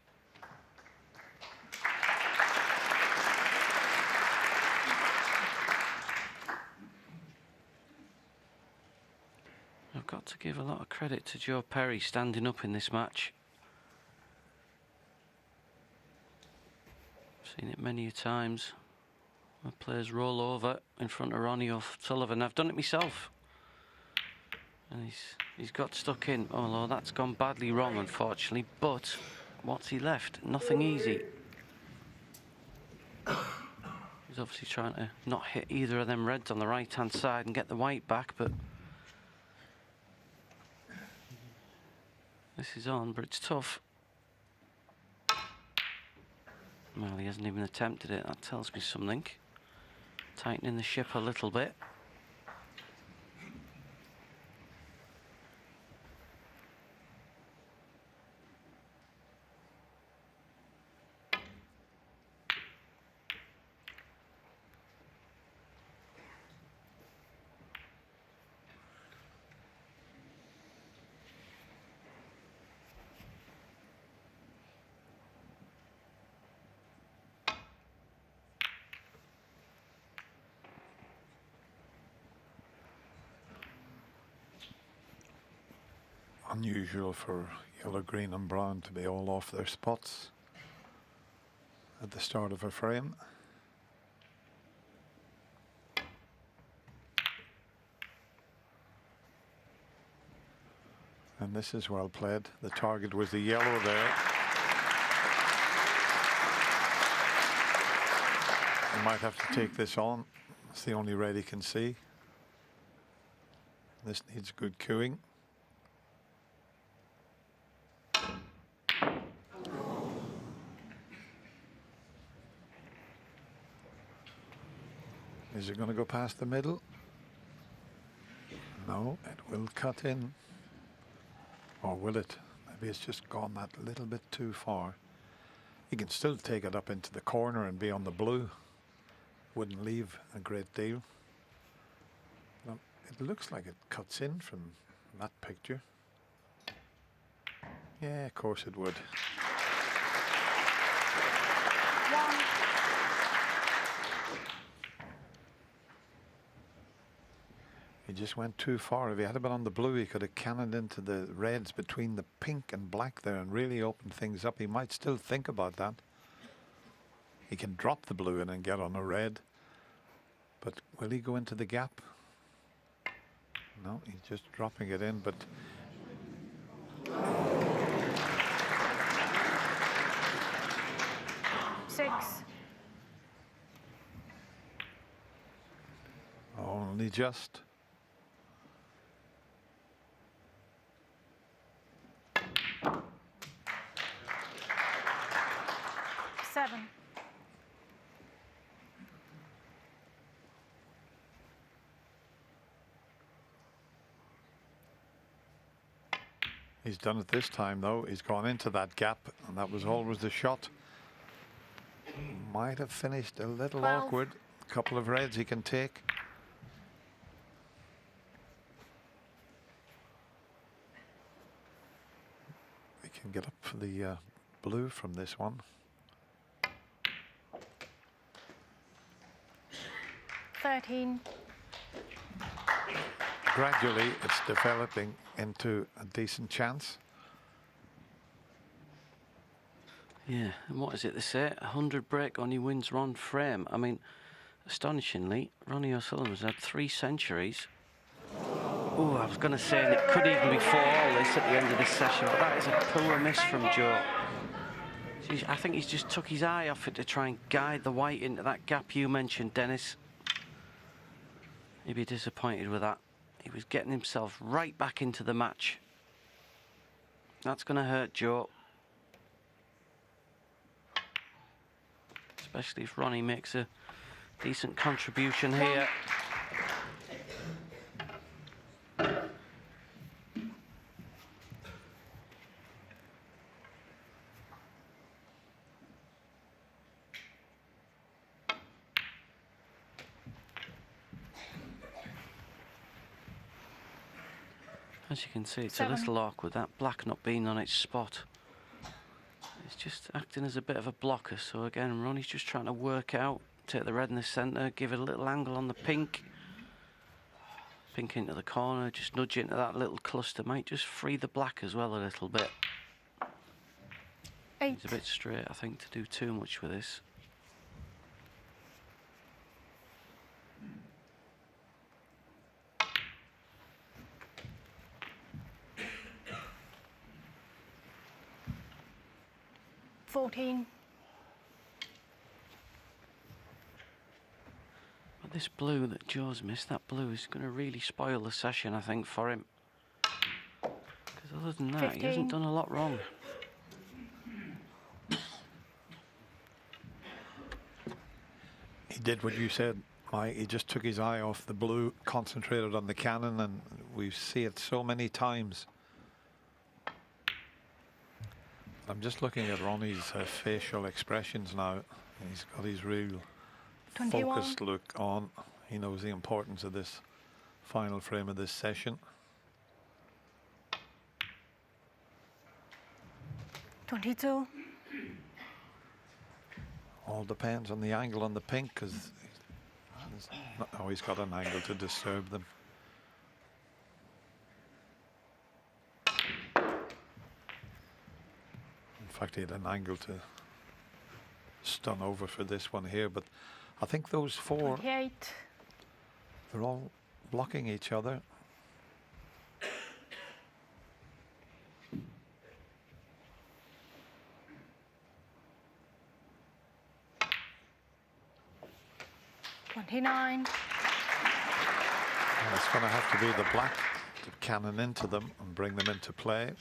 I've got to give a lot of credit to Joe Perry standing up in this match. Seen it many a times. Where players roll over in front of Ronnie O'Sullivan. I've done it myself. And he's got stuck in. Although that's gone badly wrong, unfortunately. But what's he left? Nothing easy. He's obviously trying to not hit either of them reds on the right-hand side and get the white back, but this is on, but it's tough. Well, he hasn't even attempted it. That tells me something. Tightening the ship a little bit. Unusual for yellow, green and brown to be all off their spots at the start of a frame. And this is well played. The target was the yellow there. He might have to take this on. It's the only red he can see. This needs good cueing. Is it going to go past the middle? No, it will cut in. Or will it? Maybe it's just gone that little bit too far. You can still take it up into the corner and be on the blue. Wouldn't leave a great deal. Well, it looks like it cuts in from that picture. Yeah, of course it would. He just went too far. If he had been on the blue, he could have cannoned into the reds between the pink and black there and really opened things up. He might still think about that. He can drop the blue in and get on a red. But will he go into the gap? No, he's just dropping it in, but only just. Seven. He's done it this time, though. He's gone into that gap, and that was always the shot. Might have finished a little 12. awkward. A couple of reds he can take. We can get up for the blue from this one. 13. Gradually, it's developing into a decent chance. Yeah, and what is it they say? 100 break on, he wins one frame. I mean, astonishingly, Ronnie O'Sullivan's had 3 centuries. Oh, I was going to say, and it could even be 4 all this at the end of this session, but that is a poor miss from Joe. I think he's just took his eye off it to try and guide the white into that gap you mentioned, Dennis. He'd be disappointed with that. He was getting himself right back into the match. That's going to hurt Joe. Especially if Ronnie makes a decent contribution here. As you can see, it's a little awkward, that black not being on its spot. It's just acting as a bit of a blocker. So again, Ronnie's just trying to work out, take the red in the centre, give it a little angle on the pink. Pink into the corner, just nudge into that little cluster. Might just free the black as well a little bit. It's a bit straight, I think, to do too much with this. But this blue that Joe's missed, that blue is going to really spoil the session, I think, for him. Because other than that, 15. He hasn't done a lot wrong. He did what you said, Mike. He just took his eye off the blue, concentrated on the cannon, and we see it so many times. I'm just looking at Ronnie's facial expressions now. He's got his real 21. focused look on. He knows the importance of this final frame of this session. 22. All depends on the angle on the pink, because he's not always got an angle to disturb them. In fact, he had an angle to stun over for this one here, but I think those 4, 28. they're all blocking each other. $29. It's going to have to be the black to cannon into them and bring them into play.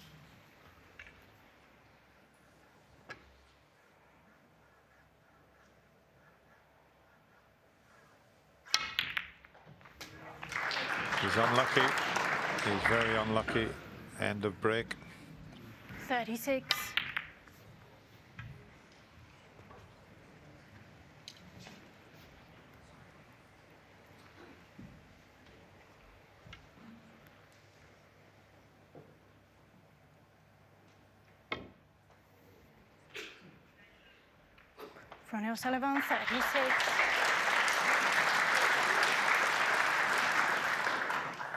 He's unlucky. He's very unlucky. End of break. 36. Ronnie O'Sullivan, 36.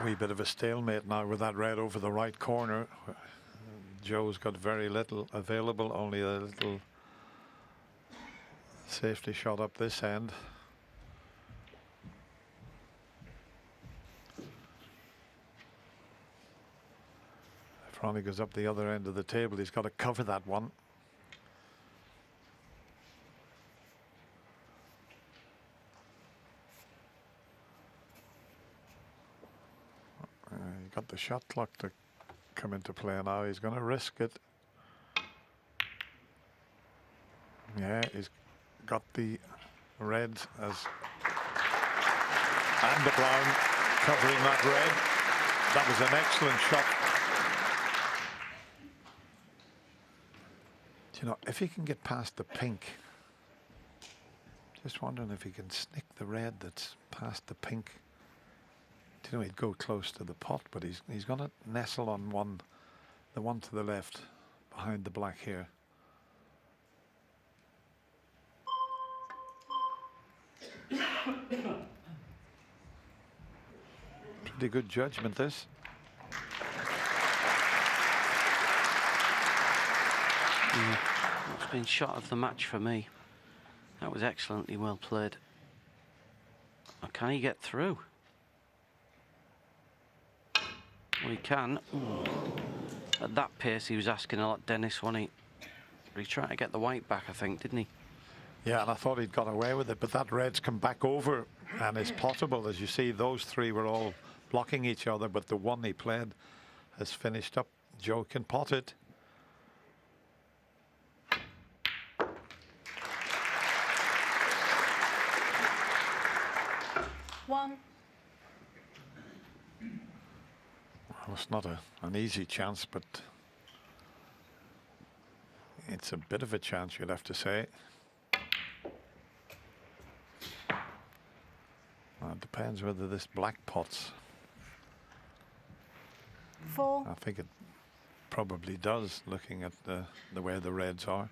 Wee bit of a stalemate now with that red over the right corner. Joe's got very little available, only a little safety shot up this end. If Ronnie goes up the other end of the table, he's got to cover that one. He got the shot clock to come into play now. He's going to risk it. Yeah, he's got the red as and the brown covering that red. That was an excellent shot. Do you know, if he can get past the pink, just wondering if he can snick the red that's past the pink. Do you know, he'd go close to the pot, but he's going to nestle on the one to the left behind the black here. Pretty good judgment, this. Yeah, that's been shot of the match for me. That was excellently well played. Oh, can he get through? Well, he can. Ooh. At that pace, he was asking a lot, Dennis, wasn't he? But he tried to get the white back, I think, didn't he? Yeah, and I thought he'd got away with it, but that red's come back over, and it's possible. As you see, those three were all blocking each other, but the one he played has finished up. Joe can pot it. One. Well, it's not an easy chance, but it's a bit of a chance, you'd have to say. Well, it depends whether this black pots. 4. I think it probably does, looking at the way the reds are.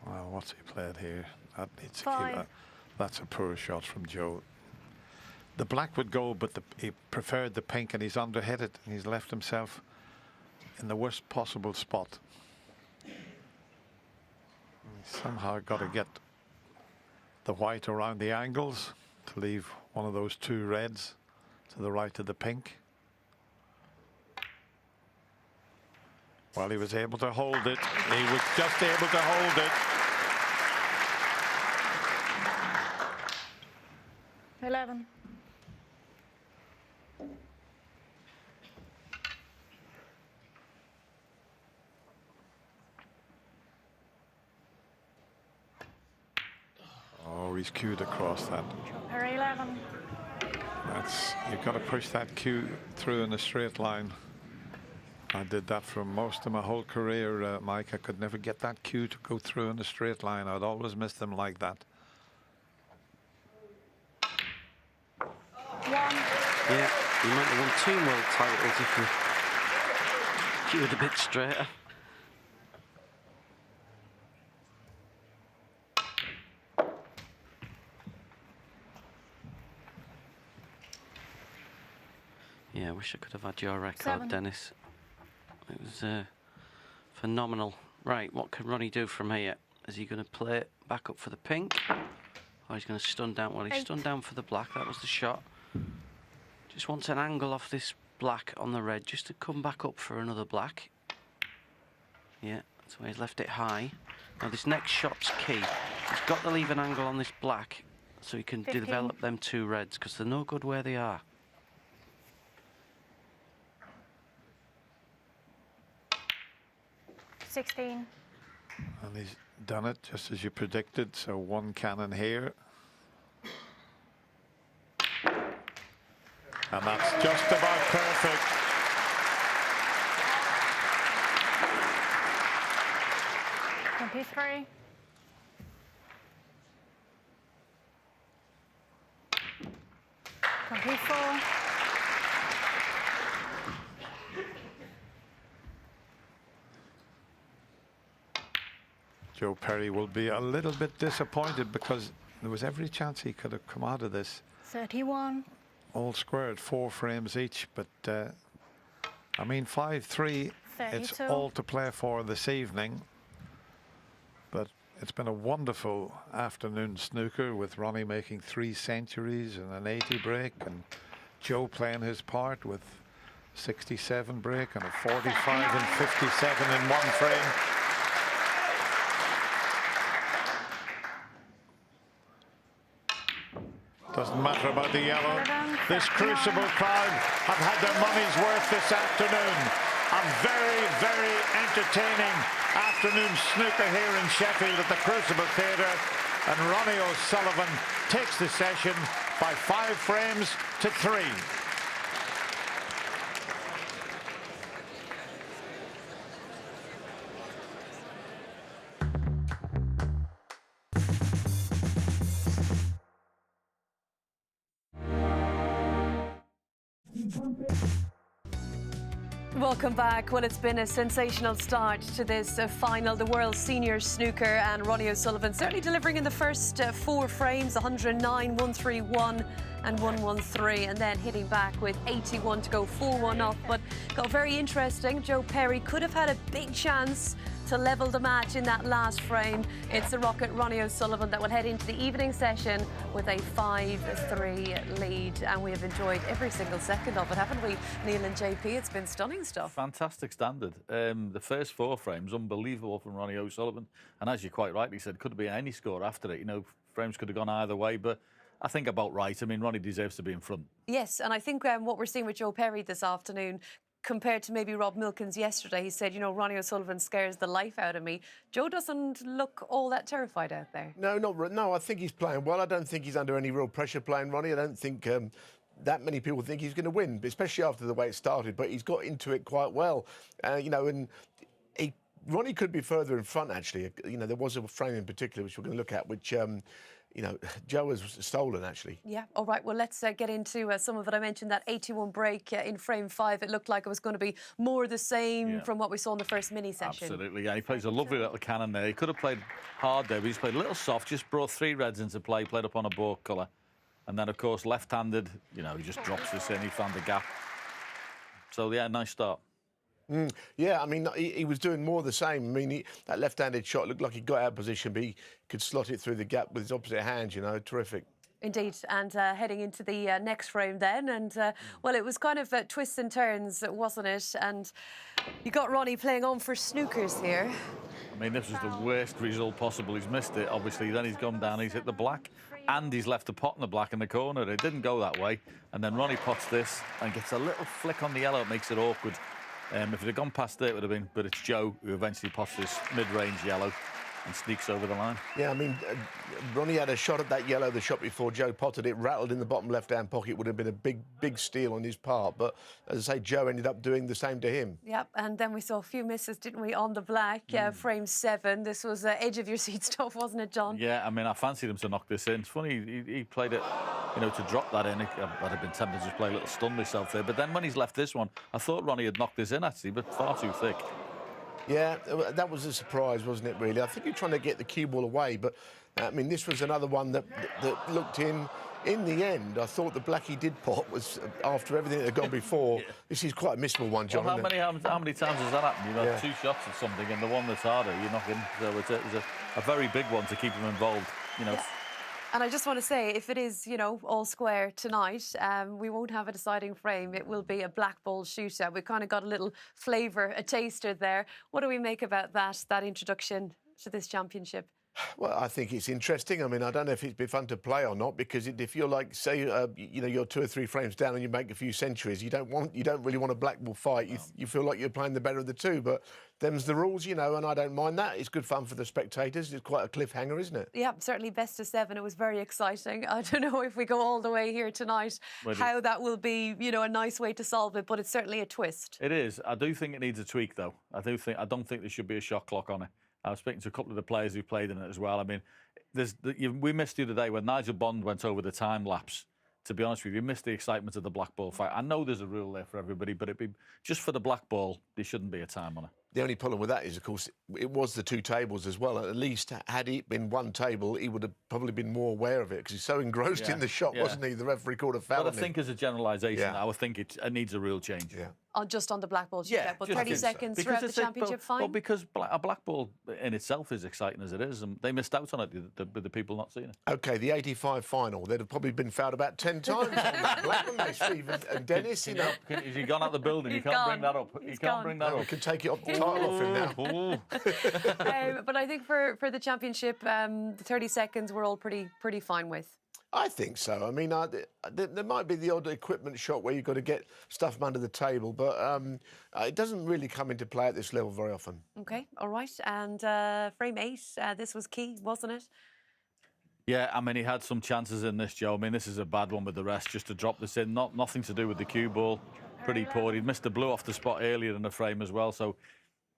Well, what's he played here? That needs to keep, that's a poor shot from Joe. The black would go, but he preferred the pink, and he's underhit it, and he's left himself in the worst possible spot. He's somehow got to get the white around the angles to leave one of those two reds to the right of the pink. Well, he was able to hold it. He was just able to hold it. 11. Oh, he's cued across that. Perry 11. You've got to push that cue through in a straight line. I did that for most of my whole career, Mike. I could never get that cue to go through in a straight line. I'd always miss them like that. 1. Yeah, you might have won 2 world titles if you cued a bit straighter. Yeah, I wish I could have had your record, 7. Dennis. It was phenomenal. Right, what can Ronnie do from here? Is he going to play it back up for the pink? Or he's going to stun down? Well, he stunned down for the black. That was the shot. Just wants an angle off this black on the red just to come back up for another black. Yeah, that's why he's left it high. Now, this next shot's key. He's got to leave an angle on this black so he can 15. develop them two reds, because they're no good where they are. 16. And he's done it just as you predicted. So one cannon here. And that's just about perfect. P3. 24. Joe Perry will be a little bit disappointed because there was every chance he could have come out of this 31. all squared, 4 frames each. But I mean, 5-3, it's 32. all to play for this evening. But it's been a wonderful afternoon snooker with Ronnie making 3 centuries and an 80 break, and Joe playing his part with 67 break and a 45 and 57 in 1 frame. Doesn't matter about the yellow. This Crucible crowd have had their money's worth this afternoon. A very, very entertaining afternoon snooker here in Sheffield at the Crucible Theatre. And Ronnie O'Sullivan takes the session by 5 frames to 3. Welcome back. Well, it's been a sensational start to this final, the World Senior Snooker, and Ronnie O'Sullivan certainly delivering in the first 4 frames, 109, 131 and 113, and then hitting back with 81 to go 4-1 up. But got very interesting. Joe Perry could have had a big chance to level the match in that last frame. It's the Rocket Ronnie O'Sullivan that will head into the evening session with a 5-3 lead, and we have enjoyed every single second of it, haven't we, Neil and JP? It's been stunning stuff. Fantastic standard. The first 4 frames, unbelievable from Ronnie O'Sullivan, and as you quite rightly said, could have been any score after it. You know, frames could have gone either way, but I think about right. I mean, Ronnie deserves to be in front. Yes, and I think what we're seeing with Joe Perry this afternoon, compared to maybe Rob Milkins yesterday, he said, you know, Ronnie O'Sullivan scares the life out of me. Joe doesn't look all that terrified out there. No, I think he's playing well. I don't think he's under any real pressure playing Ronnie. I don't think that many people think he's going to win, especially after the way it started, but he's got into it quite well. You know, and Ronnie could be further in front, actually. You know, there was a frame in particular, which we're going to look at, which... you know, Joe has stolen, actually. Yeah, all right, well, let's get into some of it. I mentioned that 81 break in frame 5. It looked like it was going to be more the same from what we saw in the first mini session. Absolutely, yeah. He plays a lovely little cannon there. He could have played hard there, but he's played a little soft, just brought 3 reds into play, played up on a bought colour. And then, of course, left-handed, you know, he just drops this in, he found the gap. So, yeah, nice start. Yeah, I mean, he was doing more of the same. I mean, that left-handed shot looked like he got out of position, but he could slot it through the gap with his opposite hand, you know, terrific. Indeed, and heading into the next frame then, and well, it was kind of twists and turns, wasn't it? And you got Ronnie playing on for snookers here. I mean, this was the worst result possible. He's missed it, obviously. Then he's gone down, he's hit the black, and he's left a pot in the black in the corner. It didn't go that way. And then Ronnie pots this and gets a little flick on the yellow. It makes it awkward. If it had gone past there, it would have been... But it's Joe who eventually pots this mid-range yellow and sneaks over the line. Yeah, I mean, Ronnie had a shot at that yellow the shot before Joe potted it, rattled in the bottom left-hand pocket. Would have been a big steal on his part. But, as I say, Joe ended up doing the same to him. Yep, and then we saw a few misses, didn't we, on the black, frame 7. This was edge-of-your-seat stuff, wasn't it, John? Yeah, I mean, I fancied him to knock this in. It's funny, he played it, you know, to drop that in. I'd have been tempted to just play a little stun myself there. But then when he's left this one, I thought Ronnie had knocked this in, actually, but far too thick. Yeah, that was a surprise, wasn't it, really? I think you're trying to get the cue ball away, but, I mean, this was another one that looked in. In the end, I thought the black he did pot was, after everything that had gone before, this is quite a missable one, John. Well, how many times has that happened? You've had 2 shots or something, and the one that's harder, you're knocking. So it's a very big one to keep him involved, you know. Yeah. And I just want to say, if it is, you know, all square tonight, we won't have a deciding frame. It will be a black ball shootout. We kind of got a little flavour, a taster there. What do we make about that introduction to this championship? Well, I think it's interesting. I mean, I don't know if it'd be fun to play or not, because if you're like, say, you know, you're 2 or 3 frames down and you make a few centuries, you don't really want a black ball fight. You feel like you're playing the better of the 2, but them's the rules, you know, and I don't mind that. It's good fun for the spectators. It's quite a cliffhanger, isn't it? Yeah, certainly best of 7. It was very exciting. I don't know if we go all the way here tonight, how that will be, you know, a nice way to solve it, but it's certainly a twist. It is. I do think it needs a tweak, though. I don't think there should be a shot clock on it. I was speaking to a couple of the players who played in it as well. I mean, we missed the other day when Nigel Bond went over the time lapse. To be honest with you, you missed the excitement of the black ball fight. I know there's a rule there for everybody, but it'd be just for the black ball, there shouldn't be a time on it. The only problem with that is, of course, it was the 2 tables as well. At least, had it been 1 table, he would have probably been more aware of it, because he's so engrossed in the shot, wasn't he? The referee called a foul. But I think as a generalisation, I would think it needs a real change. Yeah. Just on the black ball shootout, but 30 seconds throughout the championship, fine? Well, because a black ball in itself is exciting as it is, and they missed out on it with the people not seeing it. OK, the 85 final, they'd have probably been fouled about 10 times on that black, wouldn't they, Steve and Dennis, you know? Has he gone out the building? You can't bring that up. You can't bring that up. You can take it off the title off him now. But I think for the championship, the 30 seconds we're all pretty fine with. I think so. I mean, there might be the odd equipment shot where you've got to get stuff from under the table, but it doesn't really come into play at this level very often. OK, all right. And frame 8, this was key, wasn't it? Yeah, I mean, he had some chances in this, Joe. I mean, this is a bad one with the rest, just to drop this in. Nothing to do with the cue ball. Pretty poor. He'd missed the blue off the spot earlier in the frame as well, so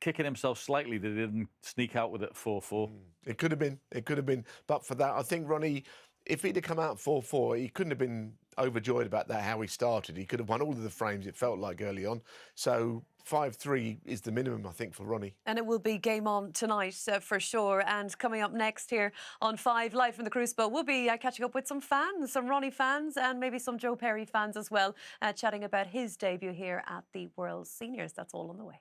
kicking himself slightly that he didn't sneak out with it 4-4. It could have been. But for that, I think Ronnie, if he'd have come out 4-4, he couldn't have been overjoyed about that, how he started. He could have won all of the frames, it felt like, early on. So 5-3 is the minimum, I think, for Ronnie. And it will be game on tonight for sure. And coming up next here on 5 Live from the Crucible, we'll be catching up with some fans, some Ronnie fans and maybe some Joe Perry fans as well, chatting about his debut here at the World Seniors. That's all on the way.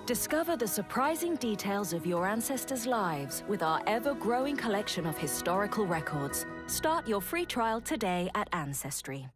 Discover the surprising details of your ancestors' lives with our ever-growing collection of historical records. Start your free trial today at Ancestry.